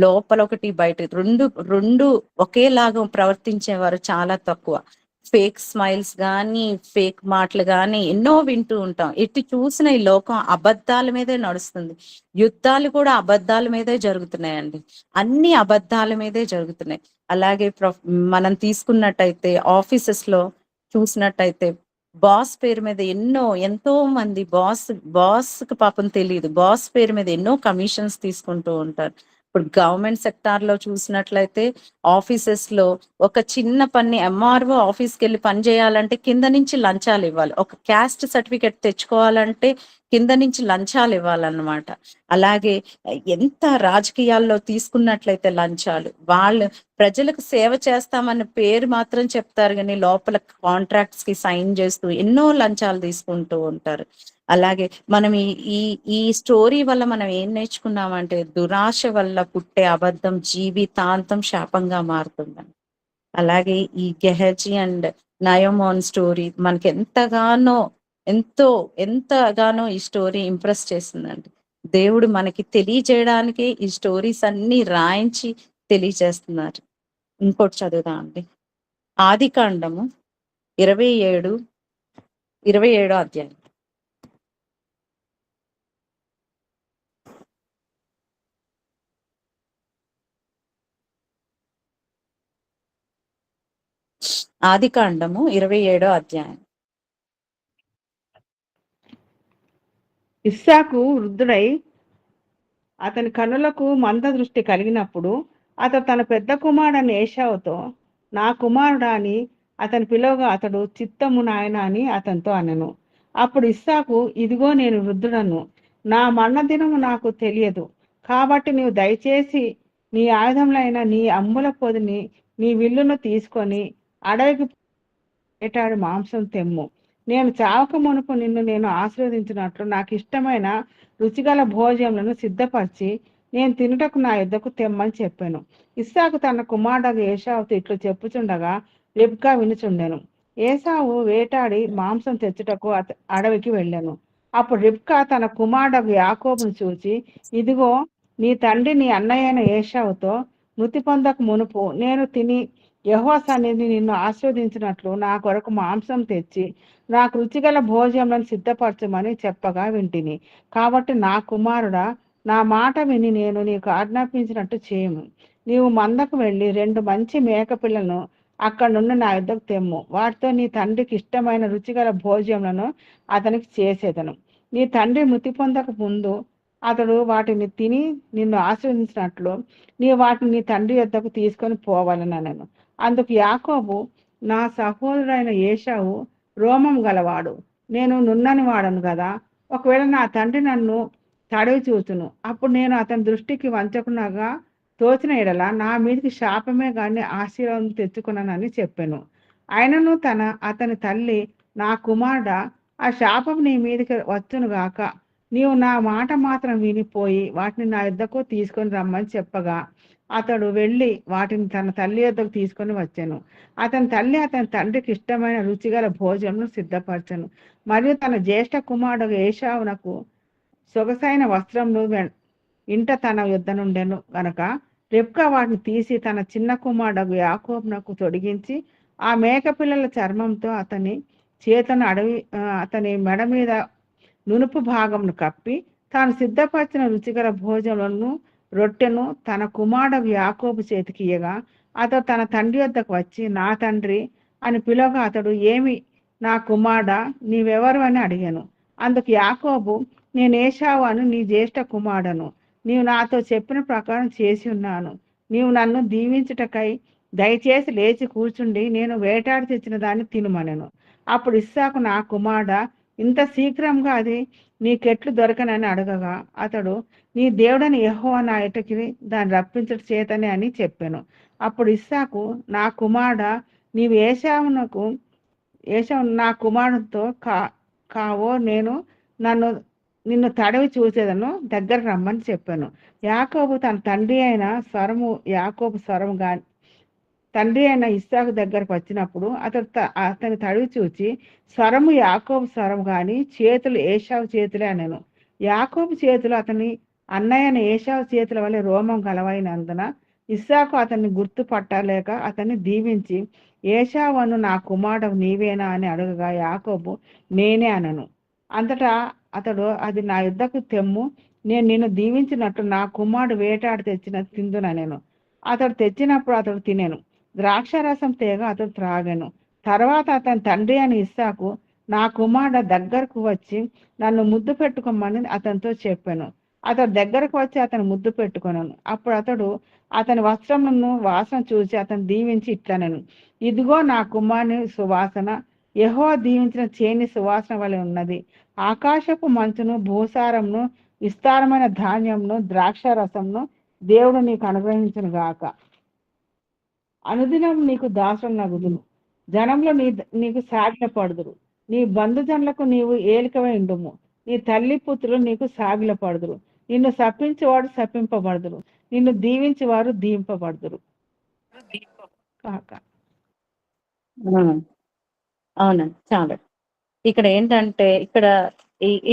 లోపల ఒకటి బయట రెండు ఒకేలాగా ప్రవర్తించేవారు చాలా తక్కువ. ఫేక్ స్మైల్స్ గానీ ఫేక్ మాటలు గానీ ఎన్నో వింటూ ఉంటాం. ఎటు చూసిన ఈ లోకం అబద్ధాల మీదే నడుస్తుంది. యుద్ధాలు కూడా అబద్ధాల మీదే జరుగుతున్నాయండి. అన్ని అబద్ధాల మీదే జరుగుతున్నాయి. అలాగే మనం తీసుకున్నట్టయితే ఆఫీసెస్ లో చూసినట్టయితే బాస్ పేరు మీద ఎంతో మంది బాస్ కి పాపం తెలియదు, బాస్ పేరు మీద ఎన్నో కమిషన్స్ తీసుకుంటూ ఉంటారు. ఇప్పుడు గవర్నమెంట్ సెక్టార్ లో చూసినట్లయితే ఆఫీసెస్ లో ఒక చిన్న పని ఎంఆర్ఓ ఆఫీస్కి వెళ్ళి పని చేయాలంటే కింద నుంచి లంచాలు ఇవ్వాలి. ఒక క్యాస్ట్ సర్టిఫికెట్ తెచ్చుకోవాలంటే కింద నుంచి లంచాలు ఇవ్వాలన్నమాట. అలాగే ఎంత రాజకీయాల్లో తీసుకున్నట్లయితే లంచాలు, వాళ్ళు ప్రజలకు సేవ చేస్తామన్న పేరు మాత్రం చెప్తారు, కానీ లోపల కాంట్రాక్ట్స్ కి సైన్ చేస్తూ ఎన్నో లంచాలు తీసుకుంటూ ఉంటారు. అలాగే మనం ఈ స్టోరీ వల్ల మనం ఏం నేర్చుకున్నామంటే దురాశ వల్ల పుట్టే అబద్ధం జీవితాంతం శాపంగా మారుతుందని. అలాగే ఈ గెహజీ అండ్ నయోమోన్ స్టోరీ మనకి ఎంతగానో ఈ స్టోరీ ఇంప్రెస్ చేసిందండి. దేవుడు మనకి తెలియజేయడానికి ఈ స్టోరీస్ అన్ని రాయించి తెలియజేస్తున్నారు. ఇంకోటి చదువుదా అండి, ఆదికాండము 27 అధ్యాయం. ఆదికాండము 27 అధ్యాయం. ఇస్సాకు వృద్ధుడై అతని కన్నులకు మంద దృష్టి కలిగినప్పుడు అతను తన పెద్ద కుమారుడని ఏశావుతో, నా కుమారుడా అని అతని పిలవగా అతడు చిత్తము నాయన అని అతనితో అనెను. అప్పుడు ఇస్సాకు, ఇదిగో నేను వృద్ధుడను, నా మరణదినము నాకు తెలియదు, కాబట్టి నీవు దయచేసి నీ ఆయుధములైన నీ అంబుల పొదిని నీ విల్లును తీసుకొని అడవికి వేటాడి మాంసం తెమ్ము. నేను చావక మునుపు నిన్ను నేను ఆశీర్వదించినట్లు నాకు ఇష్టమైన రుచిగల భోజనములను సిద్ధపరిచి నేను తినుటకు నా యుద్ధకు తెమ్మని చెప్పాను. ఇస్సాకు తన కుమారుడు ఏశావుతో ఇట్లు చెప్పుచుండగా రిబ్కా వినుచుండెను. ఏశావు వేటాడి మాంసం తెచ్చుటకు అడవికి వెళ్ళాను. అప్పుడు రిబ్కా తన కుమారుడు యాకోబును చూచి, ఇదిగో నీ తండ్రి నీ అన్నయ్యైన ఏశావుతో మృతి పొందక మునుపు నేను తిని యెహోవా సన్నిధిని నిన్ను ఆశీర్వదించినట్లు నా కొరకు మాంసం తెచ్చి నాకు రుచిగల భోజనములను సిద్ధపరచమని చెప్పగా వింటిని. కాబట్టి నా కుమారుడా, నా మాట విని నేను నీకు ఆజ్ఞాపించినట్టు చేయము. నీవు మందకు వెళ్ళి 2 మంచి మేక పిల్లలను అక్కడి నుండి నా యుద్ధకు తెమ్ము. వాటితో నీ తండ్రికి ఇష్టమైన రుచిగల భోజనములను అతనికి చేసేదను. నీ తండ్రి మృతి పొందక ముందు అతడు వాటిని తిని నిన్ను ఆశీర్వదించినట్లు నీవు వాటిని నీ తండ్రి యొద్దకు తీసుకొని పోవాలనను. అందుకు యాకోబు, నా సహోదరుడైన ఏశావు రోమం గలవాడు, నేను నున్నని వాడను కదా. ఒకవేళ నా తండ్రి నన్ను తడివి చూచును, అప్పుడు నేను అతని దృష్టికి వంచకునగా తోచిన ఎడల నా మీదకి శాపమే గాని ఆశీర్వాదం తెచ్చుకున్నానని చెప్పాను. ఆయనను అతని తల్లి, నా కుమారుడా, ఆ శాపం నీ మీదకి వచ్చును గాక. నీవు నా మాట మాత్రం వినిపోయి వాటిని నా యుద్ధకు తీసుకొని రమ్మని చెప్పగా అతడు వెళ్ళి వాటిని తన తల్లి యొద్దకు తీసుకొని వచ్చాను. అతని తల్లి అతని తండ్రికి ఇష్టమైన రుచిగల భోజనం సిద్ధపరచను. మరియు తన జ్యేష్ఠ కుమారుడు ఏశావునకు సొగసైన వస్త్రములు ఇంట తన యుద్ధ నుండెను గనక రెబ్కా వాటిని తీసి తన చిన్న కుమారుడు యాకోబునకు తొడిగించి ఆ మేక పిల్లల చర్మంతో అతని చేతను అతని మెడ మీద నునుపు భాగమును కప్పి తాను సిద్ధపరిచిన రుచిగల భోజనములను రొట్టెను తన కుమారుడు యాకోబు చేతికి ఇయ్యగా అతడు తన తండ్రి వద్దకు వచ్చి, నా తండ్రి అని పిలవగా అతడు, ఏమి నా కుమారుడా, నీవెవరు అని అడిగాను. అందుకు యాకోబు, నేను ఏశావు అని నీ జ్యేష్ఠ కుమారుడను. నీవు నాతో చెప్పిన ప్రకారం చేసి ఉన్నాను. నీవు నన్ను దీవించుటకై దయచేసి లేచి కూర్చుండి నేను వేటాడి తెచ్చిన దాన్ని తినుమనెను. అప్పుడు ఇస్సాకు, నా కుమారుడా, ఇంత శీఘ్రంగా అది నీకెట్లు దొరకనని అడగగా అతడు, నీ దేవుడని యెహోవా నా ఎటకి దాన్ని రప్పించట చేతనే అని చెప్పాను. అప్పుడు ఇస్సాకు, నా కుమారుడా, నీవు ఏశావు నా కుమారుడితో కావో నేను నిన్ను తడవి చూసేదను, దగ్గర రమ్మని చెప్పాను. యాకోబు తన తండ్రి అయిన తండ్రి అయిన ఇస్సాకు దగ్గరకు వచ్చినప్పుడు అతని తడివి చూచి స్వరము యాకోబు స్వరం గాని చేతులు ఏశావు చేతులే అనెను. యాకోబు చేతులు అతని అన్నయ్యన ఏశావు చేతుల వల్ల రోమం గలవైనందున ఇస్సాకు అతన్ని గుర్తుపట్టలేక అతన్ని దీవించి, ఏశావును నా కుమారుడు నీవేనా అని అడగగా యాకోబు, నేనే అనను. అంతటా అతడు, అది నా యుద్ధకు తెమ్ము, నేను నిన్ను దీవించినట్టు నా కుమారుడు వేటాడి తెచ్చిన తిందుననెను. అతడు తెచ్చినప్పుడు అతడు తినెను. ద్రాక్షారసం తేగ అతడు త్రాగెను. తర్వాత అతని తండ్రి అని ఇస్సాకు నా కుమారుడు దగ్గరకు వచ్చి నన్ను ముద్దు పెట్టుకోమని అతనితో చెప్పాను. అతడు దగ్గరకు వచ్చి అతను ముద్దు పెట్టుకున్నాను. అప్పుడు అతడు అతని వస్త్రములను వాసన చూసి అతను దీవించి ఇట్లనెను, ఇదిగో నా కుమారుని సువాసన యెహోవా దీవించిన చేని సువాసన వలె ఉన్నది. ఆకాశపు మంచును భూసారమును విస్తారమైన ధాన్యమును ద్రాక్షారసమును దేవుడు నీకు అనుగ్రహించును గాక. అనుదినం నీకు దాసులు నగుదును, జనంలో నీకు సాగిలపడుదురు. నీ బంధుజనులకు నీవు ఏలికవై ఉండుము. నీ తల్లి పుత్రులు నీకు సాగిలపడుదురు. నిన్ను శపించేవాడు శపింపబడుదురు, నిన్ను దీవించేవారు దీవింపబడుదురు కాక. అవునండి, చాలా. ఇక్కడ ఏంటంటే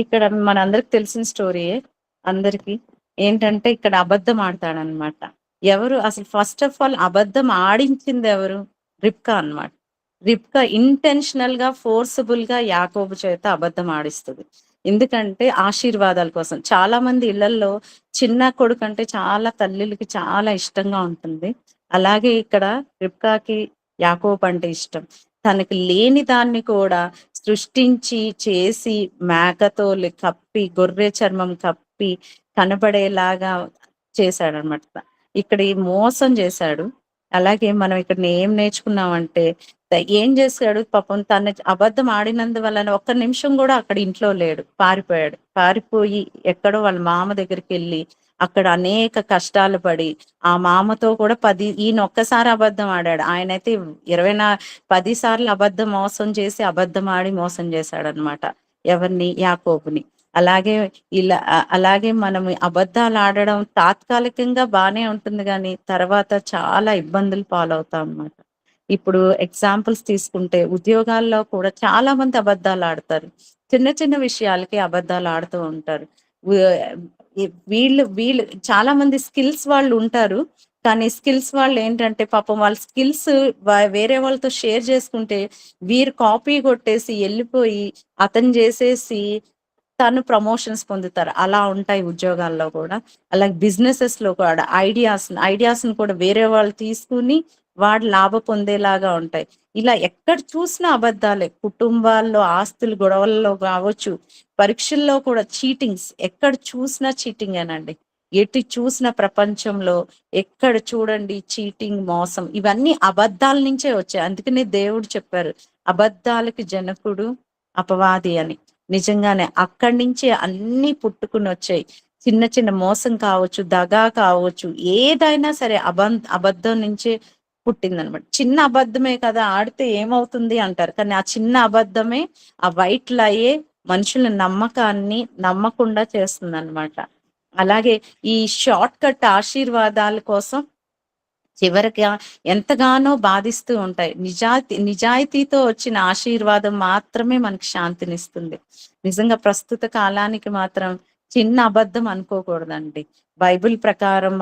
ఇక్కడ మనందరికి తెలిసిన స్టోరీయే. అందరికి ఏంటంటే ఇక్కడ అబద్ధం ఆడతాడనమాట. ఎవరు అసలు ఫస్ట్ ఆఫ్ ఆల్ అబద్ధం ఆడించింది ఎవరు? రిబ్కా అన్నమాట. రిబ్కా ఇంటెన్షనల్ గా ఫోర్సబుల్ గా యాకోబు చేత అబద్ధం ఆడిస్తుంది. ఎందుకంటే ఆశీర్వాదాల కోసం. చాలా మంది ఇళ్లలో చిన్న కొడుకు అంటే చాలా తల్లిలకి చాలా ఇష్టంగా ఉంటుంది. అలాగే ఇక్కడ రిబ్కాకి యాకోబు అంటే ఇష్టం. తనకి లేని దాన్ని కూడా సృష్టించి చేసి మేకతోలు కప్పి గొర్రె చర్మం కప్పి కనబడేలాగా చేశాడనమాట. ఇక్కడ మోసం చేశాడు. అలాగే మనం ఇక్కడ ఏం నేర్చుకున్నామంటే ఏం చేశాడు పాపం, తన అబద్ధం ఆడినందువలన ఒక్క నిమిషం కూడా అక్కడ ఇంట్లో లేడు, పారిపోయాడు. పారిపోయి ఎక్కడో వాళ్ళ మామ దగ్గరికి వెళ్ళి అక్కడ అనేక కష్టాలు పడి ఆ మామతో కూడా ఈయన ఒక్కసారి అబద్ధం ఆడాడు, ఆయనైతే 10 సార్లు అబద్ధం మోసం చేసి అబద్ధం ఆడి మోసం చేశాడు అనమాట. ఎవరిని? యాకోబుని. అలాగే మనం అబద్ధాలు ఆడడం తాత్కాలికంగా బానే ఉంటుంది, కానీ తర్వాత చాలా ఇబ్బందులు పాలవుతాం అన్నమాట. ఇప్పుడు ఎగ్జాంపుల్స్ తీసుకుంటే ఉద్యోగాల్లో కూడా చాలా మంది అబద్ధాలు ఆడతారు. చిన్న చిన్న విషయాలకి అబద్ధాలు ఆడుతూ ఉంటారు. వీళ్ళు చాలా మంది స్కిల్స్ వాళ్ళు ఉంటారు, కానీ స్కిల్స్ వాళ్ళు ఏంటంటే పాపం వాళ్ళ స్కిల్స్ వేరే వాళ్ళతో షేర్ చేసుకుంటే వీరు కాపీ కొట్టేసి వెళ్ళిపోయి అతను చేసేసి తను ప్రమోషన్స్ పొందుతారు. అలా ఉంటాయి ఉద్యోగాల్లో కూడా. అలాగే బిజినెసెస్ లో కూడా ఐడియాస్ కూడా వేరే వాళ్ళు తీసుకుని వాడు లాభ పొందేలాగా ఉంటాయి. ఇలా ఎక్కడ చూసినా అబద్ధాలే. కుటుంబాల్లో ఆస్తులు గొడవల్లో కావచ్చు, పరీక్షల్లో కూడా చీటింగ్స్, ఎక్కడ చూసినా చీటింగేనండి. ఎటు చూసిన ప్రపంచంలో ఎక్కడ చూడండి చీటింగ్, మోసం, ఇవన్నీ అబద్ధాల నుంచే వచ్చాయి. అందుకనే దేవుడు చెప్పారు అబద్ధాలకి జనకుడు అపవాది అని. నిజంగానే అక్కడి నుంచే అన్ని పుట్టుకుని వచ్చాయి. చిన్న చిన్న మోసం కావచ్చు, దగా కావచ్చు, ఏదైనా సరే అబద్ధం నుంచే పుట్టిందనమాట. చిన్న అబద్ధమే కదా ఆడితే ఏమవుతుంది అంటారు, కానీ ఆ చిన్న అబద్ధమే ఆ వైట్ లయే మనుషుల నమ్మకాన్ని నమ్మకుండా చేస్తుంది అనమాట. అలాగే ఈ షార్ట్ కట్ ఆశీర్వాదాల కోసం చివరికి ఎంతగానో బాధిస్తూ ఉంటాయి. నిజాయితీతో వచ్చిన ఆశీర్వాదం మాత్రమే మనకి శాంతినిస్తుంది. నిజంగా ప్రస్తుత కాలానికి మాత్రం చిన్న అబద్ధం అనుకోకూడదండి. బైబిల్ ప్రకారం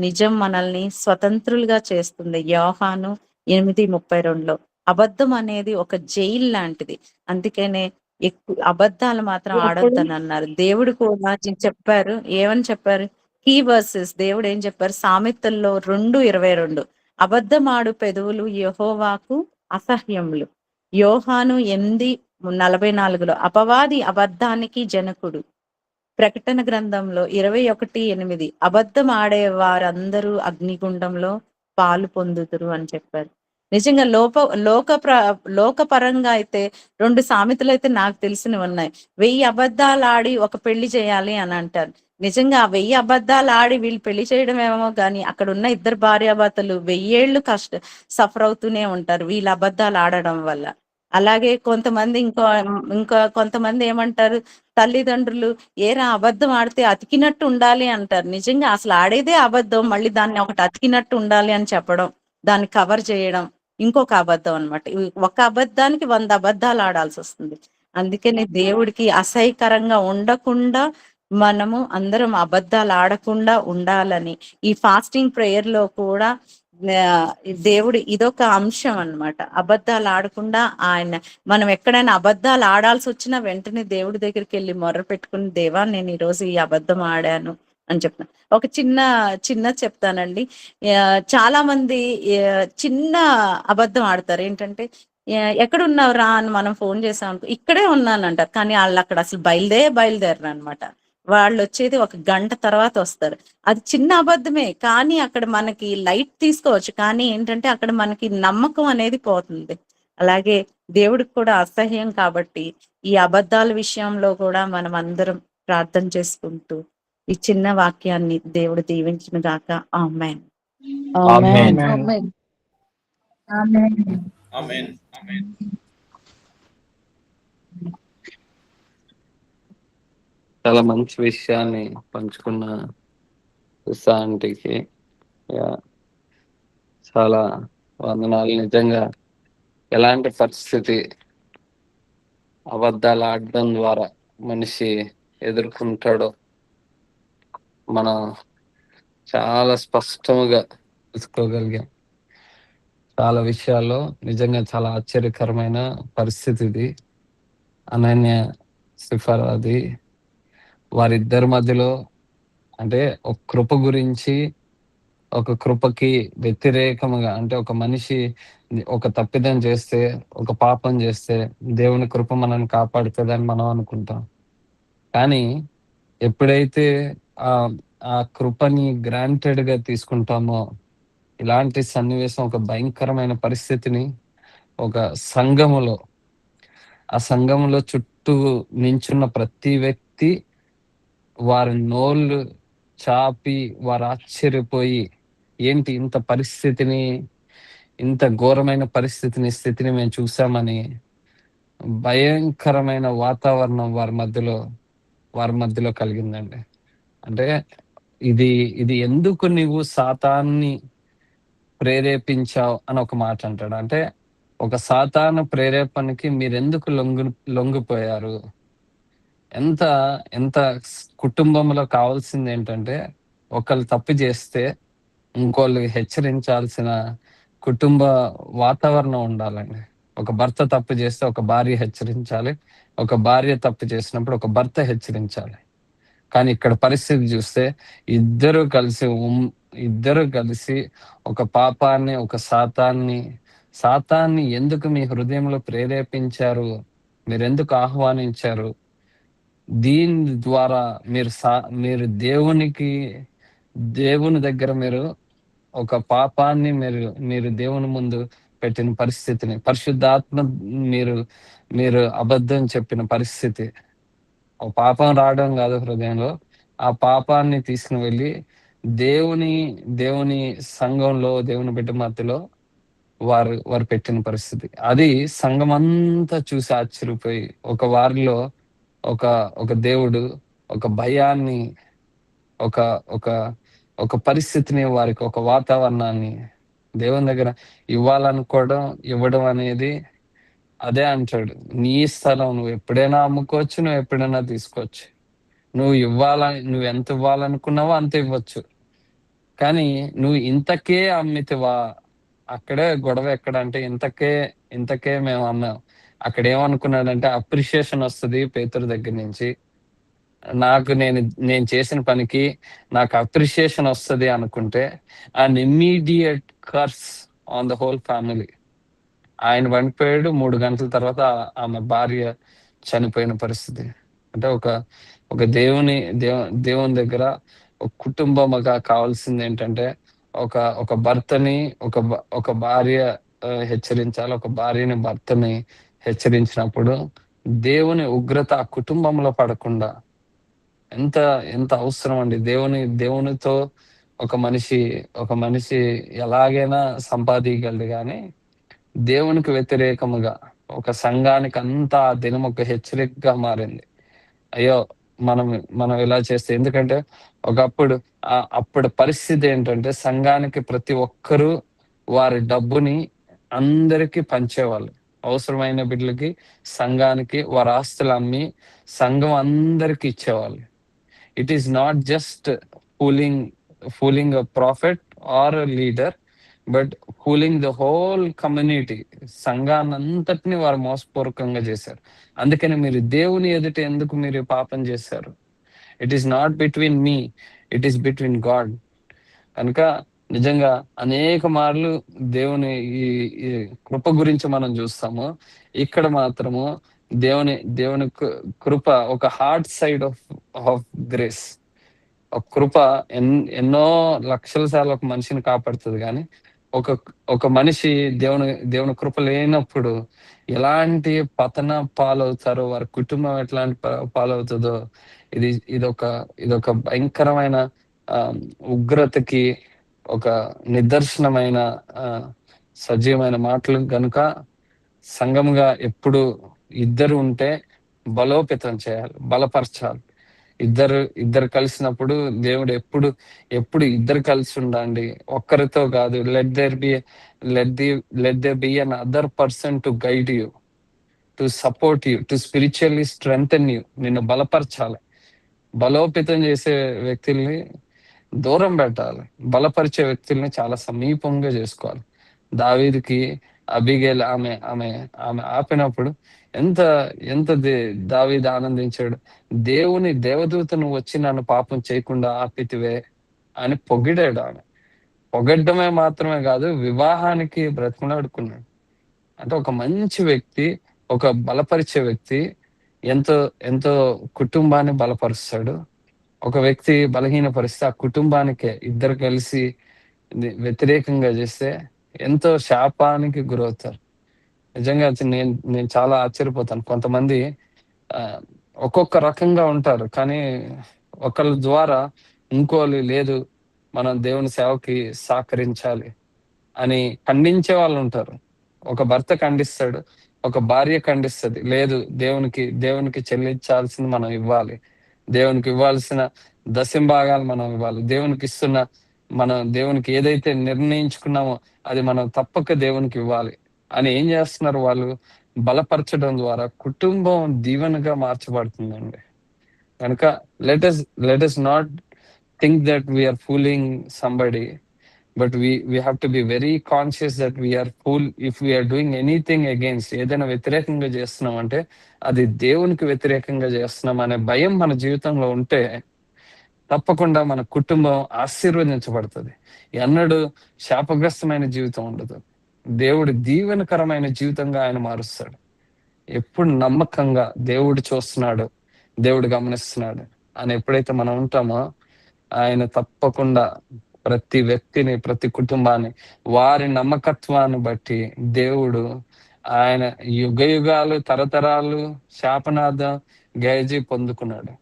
నిజం మనల్ని స్వతంత్రులుగా చేస్తుంది. యోహాను 8:32 అబద్ధం అనేది ఒక జైలు లాంటిది. అందుకనే ఎక్కువ అబద్ధాలు మాత్రం ఆడొద్దని అన్నారు. దేవుడు కూడా చెప్పారు. ఏమని చెప్పారు? కీ వర్సెస్ దేవుడు ఏం చెప్పారు? సామెతల్లో 2:22 అబద్ధమాడు పెదవులు యెహోవాకు అసహ్యములు. యోహాను 8:44 అపవాది అబద్ధానికి జనకుడు. ప్రకటన గ్రంథంలో 21:8 అబద్ధం ఆడే వారందరూ అగ్నిగుండంలో పాలు పొందుతురు అని చెప్పారు. నిజంగా లోకపరంగా అయితే 2 సామెతలు అయితే నాకు తెలిసినవి ఉన్నాయి. 1000 అబద్ధాలు ఆడి ఒక పెళ్లి చేయాలి అని అంటారు. నిజంగా ఆ 1000 అబద్ధాలు ఆడి వీళ్ళు పెళ్లి చేయడం ఏమో, కానీ అక్కడ ఉన్న ఇద్దరు భార్యాభర్తలు 1000 ఏళ్ళు సఫర్ అవుతూనే ఉంటారు వీళ్ళ అబద్ధాలు ఆడడం వల్ల. అలాగే కొంతమంది ఇంకా కొంతమంది ఏమంటారు, తల్లిదండ్రులు ఏరా అబద్ధం ఆడితే అతికినట్టు ఉండాలి అంటారు. నిజంగా అసలు ఆడేదే అబద్ధం, మళ్ళీ దాన్ని ఒకటి అతికినట్టు ఉండాలి అని చెప్పడం, దాన్ని కవర్ చేయడం ఇంకొక అబద్ధం అనమాట. ఒక అబద్ధానికి 100 అబద్ధాలు ఆడాల్సి వస్తుంది. అందుకని దేవుడికి అసహ్యకరంగా ఉండకుండా మనము అందరం అబద్ధాలు ఆడకుండా ఉండాలని ఈ ఫాస్టింగ్ ప్రేయర్ లో కూడా దేవుడు ఇదొక అంశం అన్నమాట. అబద్ధాలు ఆడకుండా మనం ఎక్కడైనా అబద్ధాలు ఆడాల్సి వచ్చినా వెంటనే దేవుడి దగ్గరికి వెళ్ళి మొర్ర పెట్టుకుని, దేవా నేను ఈరోజు ఈ అబద్ధం ఆడాను అని చెప్తాను. ఒక చిన్న చెప్తానండి. చాలా మంది చిన్న అబద్ధం ఆడతారు. ఏంటంటే ఎక్కడున్నావు రా అని మనం ఫోన్ చేసాం అనుకో, ఇక్కడే ఉన్నానంటారు, కానీ వాళ్ళు అక్కడ అసలు బయలుదేరరు అనమాట. వాళ్ళు వచ్చేది 1 గంట తర్వాత వస్తారు. అది చిన్న అబద్ధమే, కానీ అక్కడ మనకి లైట్ తీసుకోవచ్చు, కానీ ఏంటంటే అక్కడ మనకి నమ్మకం అనేది పోతుంది. అలాగే దేవుడికి కూడా అసహ్యం. కాబట్టి ఈ అబద్ధాల విషయంలో కూడా మనం అందరం ప్రార్థన చేసుకుంటూ ఈ చిన్న వాక్యాన్ని దేవుడు దీవించును గాక. ఆమేన్. ఆమేన్. ఆమేన్. ఆమేన్. ఆమేన్. ఆమేన్. చాలా మంచి విషయాన్ని పంచుకున్న ఉషా ఆంటీకి చాలా వందనాలు. నిజంగా ఎలాంటి పరిస్థితి అబద్ధాలు ఆడడం ద్వారా మనిషి ఎదుర్కొంటాడో మనం చాలా స్పష్టంగా తెలుసుకోగలిగాం. చాలా విషయాల్లో నిజంగా చాలా ఆశ్చర్యకరమైన పరిస్థితి ఇది. అనన్య సిఫారాది వారిద్దరి మధ్యలో అంటే ఒక కృప గురించి, ఒక కృపకి వ్యతిరేకముగా, అంటే ఒక మనిషి ఒక తప్పిదం చేస్తే, ఒక పాపం చేస్తే దేవుని కృప మనల్ని కాపాడుతుందని మనం అనుకుంటాం. కానీ ఎప్పుడైతే ఆ కృపని గ్రాంటెడ్ గా తీసుకుంటామో, ఇలాంటి సన్నివేశం ఒక భయంకరమైన పరిస్థితిని ఒక సంఘములో, ఆ సంఘములో చుట్టూ నించున్న ప్రతి వ్యక్తి వారి నోళ్ళు చాపి వారు ఆశ్చర్యపోయి, ఏంటి ఇంత ఘోరమైన స్థితిని మేము చూసామని భయంకరమైన వాతావరణం వారి మధ్యలో కలిగిందండి. అంటే ఇది ఎందుకు నీవు సాతాన్ని ప్రేరేపించావు అని ఒక మాట అంటాడు. అంటే ఒక సాతాను ప్రేరేపణకి మీరెందుకు లొంగిపోయారు? ఎంత ఎంత కుటుంబంలో కావాల్సింది ఏంటంటే, ఒకళ్ళు తప్పు చేస్తే ఇంకోళ్ళు హెచ్చరించాల్సిన కుటుంబ వాతావరణం ఉండాలండి. ఒక భర్త తప్పు చేస్తే ఒక భార్య హెచ్చరించాలి. ఒక భార్య తప్పు చేసినప్పుడు ఒక భర్త హెచ్చరించాలి. కానీ ఇక్కడ పరిస్థితి చూస్తే ఇద్దరు కలిసి ఒక పాపాన్ని, ఒక సాతాన్ని ఎందుకు మీ హృదయంలో ప్రేరేపించారు? మీరెందుకు ఆహ్వానించారు? దీని ద్వారా మీరు దేవుని దగ్గర మీరు ఒక పాపాన్ని మీరు దేవుని ముందు పెట్టిన పరిస్థితిని, పరిశుద్ధాత్మ మీరు అబద్ధం చెప్పిన పరిస్థితి, ఒక పాపం రావడం కాదు హృదయంలో, ఆ పాపాన్ని తీసుకుని వెళ్ళి దేవుని సంఘంలో, దేవుని బిడ్డ మధ్యలో వారు పెట్టిన పరిస్థితి. అది సంఘం అంతా చూసి ఆశ్చర్యపోయి, ఒక వారిలో ఒక దేవుడు ఒక భయాన్ని, ఒక ఒక ఒక పరిస్థితిని, వారికి ఒక వాతావరణాన్ని దేవుని దగ్గర ఇవ్వడం అనేది అదే అంటాడు. నీ స్థలం, నువ్వు ఎప్పుడైనా అమ్ముకోవచ్చు, నువ్వు ఎప్పుడైనా తీసుకోవచ్చు. నువ్వు ఎంత ఇవ్వాలనుకున్నావో అంత ఇవ్వచ్చు. కానీ నువ్వు ఇంతకే అమ్మితివా? అక్కడే గొడవ ఎక్కడంటే, ఇంతకే మేము అమ్మాం. అక్కడ ఏమనుకున్నాడంటే అప్రిషియేషన్ వస్తుంది పేతురు దగ్గర నుంచి, నేను చేసిన పనికి నాకు అప్రిషియేషన్ వస్తుంది అనుకుంటే, and immediate curse on the whole family. ఆయన పడిపోయాడు. 3 గంటల తర్వాత ఆమె భార్య చనిపోయిన పరిస్థితి. అంటే ఒక దేవుని దగ్గర ఒక కుటుంబముగా కావాల్సింది ఏంటంటే, ఒక భర్తని ఒక భార్య హెచ్చరించాలి. ఒక భార్యని భర్తని హెచ్చరించినప్పుడు దేవుని ఉగ్రత ఆ కుటుంబంలో పడకుండా ఎంత ఎంత అవసరం అండి. దేవునితో ఒక మనిషి ఎలాగైనా సంపాదించగలడు, కానీ దేవునికి వ్యతిరేకముగా ఒక సంఘానికి అంతా ఆ దినం ఒక హెచ్చరికగా మారింది. అయ్యో, మనం ఇలా చేస్తే, ఎందుకంటే అప్పుడు పరిస్థితి ఏంటంటే, సంఘానికి ప్రతి ఒక్కరూ వారి డబ్బుని అందరికీ పంచేవాళ్ళు. అవసరమైన బిడ్డలకి, సంఘానికి వారి ఆస్తులు అమ్మి సంఘం అందరికి ఇచ్చేవాళ్ళు. It is not just fooling a prophet or a leader, but fooling the whole community. సంఘాన్నంతటిని వారు మోసపూర్వకంగా చేశారు. అందుకని మీరు దేవుని ఎదుట ఎందుకు మీరు పాపం చేశారు? It is not between me, it is between God. కనుక నిజంగా అనేక మార్లు దేవుని ఈ కృప గురించి మనం చూస్తాము. ఇక్కడ మాత్రము దేవుని కృప, ఒక హార్డ్ సైడ్ ఆఫ్ గ్రేస్. ఒక కృప ఎన్నో లక్షల సార్లు ఒక మనిషిని కాపాడుతుంది, కానీ ఒక మనిషి దేవుని కృప లేనప్పుడు ఎలాంటి పతన పాలవుతారో, వారి కుటుంబం ఎట్లాంటి పాలవుతుందో, ఇదొక భయంకరమైన ఉగ్రతకి ఒక నిదర్శనమైన సజీవమైన మాటలు. కనుక సంఘముగా ఎప్పుడు ఇద్దరు ఉంటే బలోపేతం చేయాలి, బలపరచాలి. ఇద్దరు కలిసినప్పుడు దేవుడు ఎప్పుడు ఇద్దరు కలిసి ఉండండి, ఒక్కరితో కాదు. Let there be another person to guide you, to support you, to spiritually strengthen you. నిన్ను బలపరచాలి. బలోపేతం చేసే వ్యక్తుల్ని దూరం పెట్టాలి, బలపరిచే వ్యక్తుల్ని చాలా సమీపంగా చేసుకోవాలి. దావీదుకి అబీగైల్ ఆమె ఆపినప్పుడు ఎంత దావీదు ఆనందించాడు. దేవుని దేవదూతను వచ్చి నన్ను పాపం చేయకుండా ఆపితివే అని పొగిడాడు. ఆమె పొగడ్డమే మాత్రమే కాదు, వివాహానికి బ్రతిమలాడుకున్నాడు. అంటే ఒక మంచి వ్యక్తి, ఒక బలపరిచే వ్యక్తి ఎంతో కుటుంబాన్ని బలపరుస్తాడు. ఒక వ్యక్తి బలహీన పరిస్థితి, ఆ కుటుంబానికే ఇద్దరు కలిసి వ్యతిరేకంగా చేస్తే ఎంతో శాపానికి గురవుతారు. నిజంగా నేను చాలా ఆశ్చర్యపోతాను. కొంతమంది ఆ, ఒక్కొక్క రకంగా ఉంటారు, కానీ ఒకళ్ళ ద్వారా ఇంకోళ్ళు లేదు, మనం దేవుని సేవకి సహకరించాలి అని ఖండించే వాళ్ళు ఉంటారు. ఒక భర్త ఖండిస్తాడు, ఒక భార్య ఖండిస్తది. లేదు, దేవునికి చెల్లించాల్సింది మనం ఇవ్వాలి. దేవునికి ఇవ్వాల్సిన దశంభాగాలు మనం ఇవ్వాలి. మనం దేవునికి ఏదైతే నిర్ణయించుకున్నామో అది మనం తప్పక దేవునికి ఇవ్వాలి అని ఏం చేస్తున్నారు వాళ్ళు? బలపరచడం ద్వారా కుటుంబం దీవెనగా మార్చబడుతుందండి. కనుక let us not think that we are fooling somebody, but we have to be very conscious that we are fool if we are doing anything against, ఏదైనా వ్యతిరేకంగా చేస్తున్నాం అంటే అది దేవునికి వ్యతిరేకంగా చేస్తున్నాం అనే భయం మన జీవితంలో ఉంటే తప్పకుండా మన కుటుంబం ఆశీర్వదించబడుతుంది. ఎన్నడూ శాపగ్రస్తమైన జీవితం ఉండదు. దేవుడు దీవెనకరమైన జీవితంగా ఆయన మారుస్తాడు. ఎప్పుడు నమ్మకంగా దేవుడు చూస్తున్నాడు, దేవుడు గమనిస్తున్నాడు అని ఎప్పుడైతే మనం ఉంటామో ఆయన తప్పకుండా ప్రతి వ్యక్తిని, ప్రతి కుటుంబాన్ని, వారి నమ్మకత్వాన్ని బట్టి దేవుడు ఆయన యుగాలు తరతరాలు శాపనార్థం గైజీ పొందుకున్నాడు.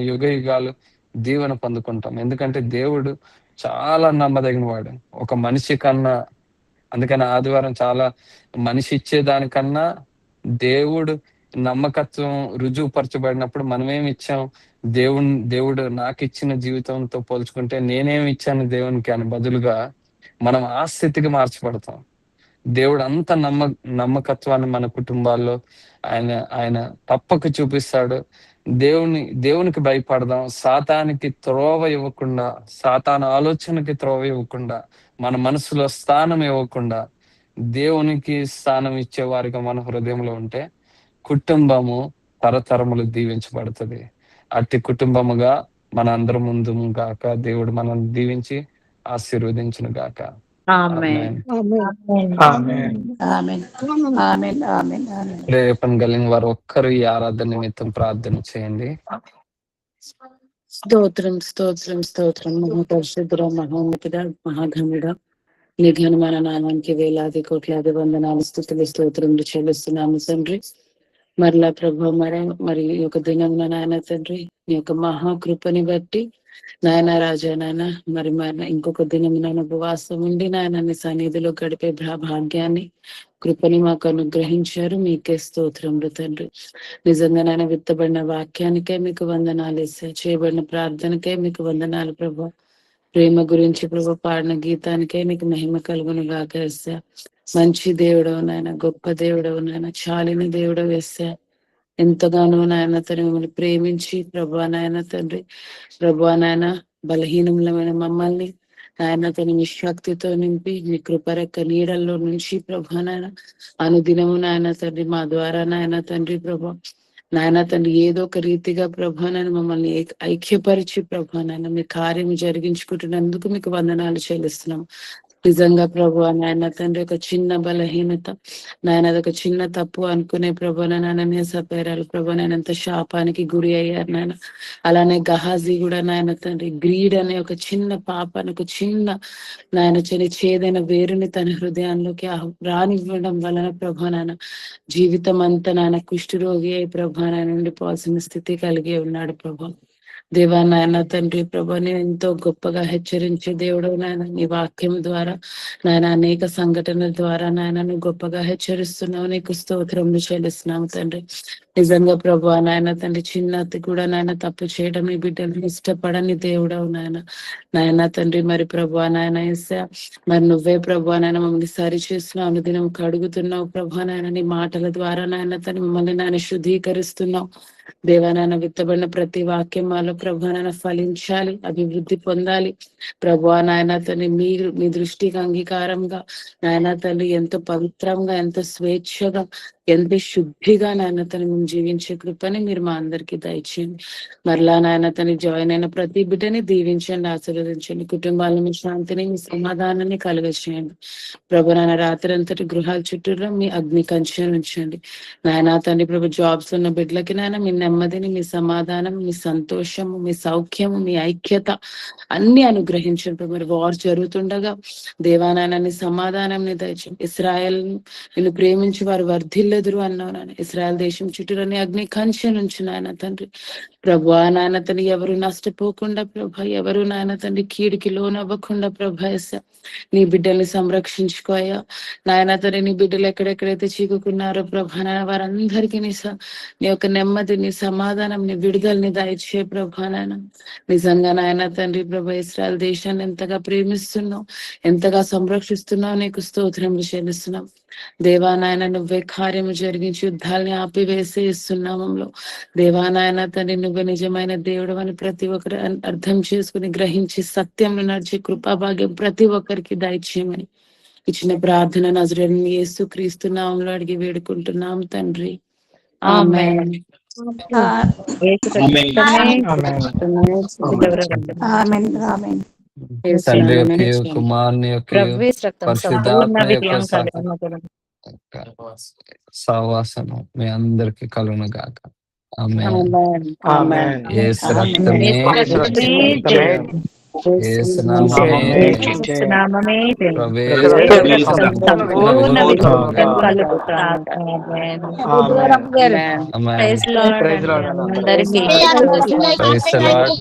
యుగాలు దీవెన పొందుకుంటాం. ఎందుకంటే దేవుడు చాలా నమ్మదగిన వాడు. ఒక మనిషి కన్నా, అందుకని ఆదివారం చాలా మనిషి ఇచ్చేదానికన్నా దేవుడు నమ్మకత్వం రుజువుపరచబడినప్పుడు మనమేమి ఇచ్చాం? దేవుడు నాకు ఇచ్చిన జీవితంతో పోల్చుకుంటే నేనేమి ఇచ్చాను దేవునికి అని బదులుగా మనం ఆ స్థితికి మార్చబడతాం. దేవుడు అంత నమ్మకత్వాన్ని మన కుటుంబాల్లో ఆయన తప్పక చూపిస్తాడు. దేవునికి భయపడదాం. సాతానికి త్రోవ ఇవ్వకుండా, సాతాను ఆలోచనకి త్రోవ ఇవ్వకుండా, మన మనసులో స్థానం ఇవ్వకుండా దేవునికి స్థానం ఇచ్చే వారిగా మన హృదయంలో ఉంటే కుటుంబము తరతరములు దీవించబడుతుంది. అట్టి కుటుంబముగా మన అందరి ముందు గాక దేవుడు మనల్ని దీవించి ఆశీర్వదించును గాక. ఆమేన్. రేపన కలిగిన వారు ఒక్కరు ఈ ఆరాధన నిమిత్తం ప్రార్థన చేయండి. స్తోత్రం మహాపరిశుద్ధుడ, మహోన్నతుడ, మహాఘనుడ, నీ ఘనమైన నామానికి వేలాది కోట్లాది వందనాలు, స్తుతులు, స్తోత్రములు చెల్లిస్తున్నాము తండ్రి. మరలా ప్రభు మరి ఈ యొక్క దినంలో నాయన తండ్రి, నీ యొక్క మహాకృపని బట్టి నాయన రాజా నాయన మరి ఇంకొక దినం నాయన ఉపవాసం ఉండి నాయన నీ సన్నిధిలో గడిపే భాగ్యాన్ని, కృపని మాకు అనుగ్రహించారు. మీకే స్తోత్రములు తండ్రి. నిజంగా నాయన విత్తబడిన వాక్యానికే మీకు వందనాలు ఇస్తాయి, చేయబడిన ప్రార్థనకే మీకు వందనాలు ప్రభు. ప్రేమ గురించి ప్రభు పాడిన గీతానికే నీకు మహిమ కలుగును గాక వేస్తా. మంచి దేవుడవు నాయన, గొప్ప దేవుడవు నాయన, చాలిన దేవుడవు వేస్తా. ఎంతగానో నాయన తండ్రి మిమ్మల్ని ప్రేమించి ప్రభా నాయన తండ్రి, ప్రభా నాయన బలహీనములమైన మమ్మల్ని నాయన తన నిశక్తితో నింపి మీ కృపరెక్క నీడల్లో నుంచి ప్రభా నాయన అనుదినము నాయన తండ్రి మా ద్వారా నాయన తండ్రి ప్రభా నాయన తండ్రి ఏదో ఒక రీతిగా ప్రభా నాయన మమ్మల్ని ఐక్యపరిచి ప్రభా నాయన మీ కార్యం జరిగించుకుంటున్నందుకు మీకు వందనాలు చెల్లిస్తున్నాం. నిజంగా ప్రభు నాయన తండ్రి ఒక చిన్న బలహీనత నాయన, అదొక చిన్న తప్పు అనుకునే ప్రభు నాయన సపేరాలు ప్రభు నాయన ఎంత శాపానికి గురి అయ్యారు నాయన. అలానే గహాజీ కూడా నాయన తండ్రి గ్రీడ్ అనే ఒక చిన్న పాపను, ఒక చిన్న నాయన చేదైన వేరుని తన హృదయంలోకి రానివ్వడం వలన ప్రభు నాయన జీవితం అంతా నాయన కుష్ఠరోగి అయి ప్రభు నాయన ఉండిపోవాల్సిన స్థితి కలిగి ఉన్నాడు ప్రభు. దేవా నాయన తండ్రి ప్రభా, నేను ఎంతో గొప్పగా హెచ్చరించే దేవుడు నాయన, నీ వాక్యం ద్వారా నాయన అనేక సంఘటనల ద్వారా నాయన నువ్వు గొప్పగా హెచ్చరిస్తున్నావు. నీకు స్తోత్రములు చెల్లిస్తున్నాము తండ్రి. నిజంగా ప్రభా నాయన తండ్రి చిన్నది కూడా నాయన తప్పు చేయడం నీ బిడ్డలు ఇష్టపడని దేవుడవు నాయన. నాయన తండ్రి మరి ప్రభా నాయన ఏసా మరి నువ్వే ప్రభా నాయన మమ్మల్ని సరి చేస్తున్నావు, అనుదినం కడుగుతున్నావు ప్రభా నాయన. నీ మాటల ద్వారా నాయన తండ్రి మమ్మల్ని నాయన శుద్ధీకరిస్తున్నావు. దేవానాయన విత్తబడిన ప్రతి వాక్యం మాలో ప్రభా నాయన ఫలించాలి, అభివృద్ధి పొందాలి ప్రభా నాయన తండ్రి. మీ దృష్టికి అంగీకారంగా నాయన తండ్రి ఎంతో పవిత్రంగా, ఎంతో స్వేచ్ఛగా ఎంత శుద్ధిగా నాయన తను మేము జీవించే కృపని మీరు మా అందరికీ దయచేయండి. మరలా నాయన తను జాయిన్ అయిన ప్రతి బిడ్డని దీవించండి, ఆశీర్వదించండి. కుటుంబాలను మీ శాంతిని, మీ సమాధానాన్ని కలుగచేయండి. ప్రభు నాయన రాత్రి అంతటి గృహాల చుట్టూరా మీ అగ్ని కంచె ఉంచండి. నాయన తండ్రి ప్రభు జాబ్స్ ఉన్న బిడ్డలకి నాయన మీ నెమ్మదిని, మీ సమాధానం, మీ సంతోషము, మీ సౌఖ్యము, మీ ఐక్యత అన్ని అనుగ్రహించండి. ప్రభు మరి వార్ జరుగుతుండగా దేవానాయనాన్ని సమాధానం దయచేయండి. ఇస్రాయల్ నిన్ను ప్రేమించి వారు వర్ధిల్లెదురు అన్నావు నాయన. ఇస్రాయల్ దేశం చుట్టూరని అగ్ని కంచె నుంచి నాయన తండ్రి ప్రభు నాయన తండ్రి ఎవరు నష్టపోకుండా ప్రభ, ఎవరు నాయన తండ్రి కీడికి లోనవ్వకుండా ప్రభ నీ బిడ్డల్ని సంరక్షించుకోయా నాయన తండ్రి. నీ బిడ్డలు ఎక్కడెక్కడైతే చీకుకున్నారో ప్రభ నాయన వారందరికీ నీ యొక్క నెమ్మది, నీ సమాధానం, నీ విడుదలని దయచే ప్రభ నాయన. నిజంగా నాయన తండ్రి ప్రభ ఇస్రాయల్ దేశాన్ని ఎంతగా ప్రేమిస్తున్నావు, ఎంతగా సంరక్షిస్తున్నావు, నీకు స్తోత్రం చెల్లిస్తున్నాం. దేవానాయన నువ్వే కార్యము జరిగించి యుద్ధాలని ఆపివేసే ఇస్తున్నామంలో దేవానాయన తండ్రి నువ్వే నిజమైన దేవుడు అని ప్రతి ఒక్కరు అర్థం చేసుకుని గ్రహించి సత్యంలో నడిచే కృపాభాగ్యం ప్రతి ఒక్కరికి దయచేయమని ఇచ్చిన ప్రార్థన నజరేయుడైన యేసు క్రీస్తు నామములో అడిగి వేడుకుంటున్నాం తండ్రి. ఆమేన్. తండ్రి యొక్క కుమారుని యొక్క పరిశుద్ధాత్మ యొక్క సహవాసము మీ అందరికి కలుగును గాక. ఆమేన్. యేసు రక్తమే, యేసు నామమే సంపూర్ణ విజయం కలుగుగాక. ఆమేన్. Praise Lord. అందరికీ ప్రైజ్ లార్డ్.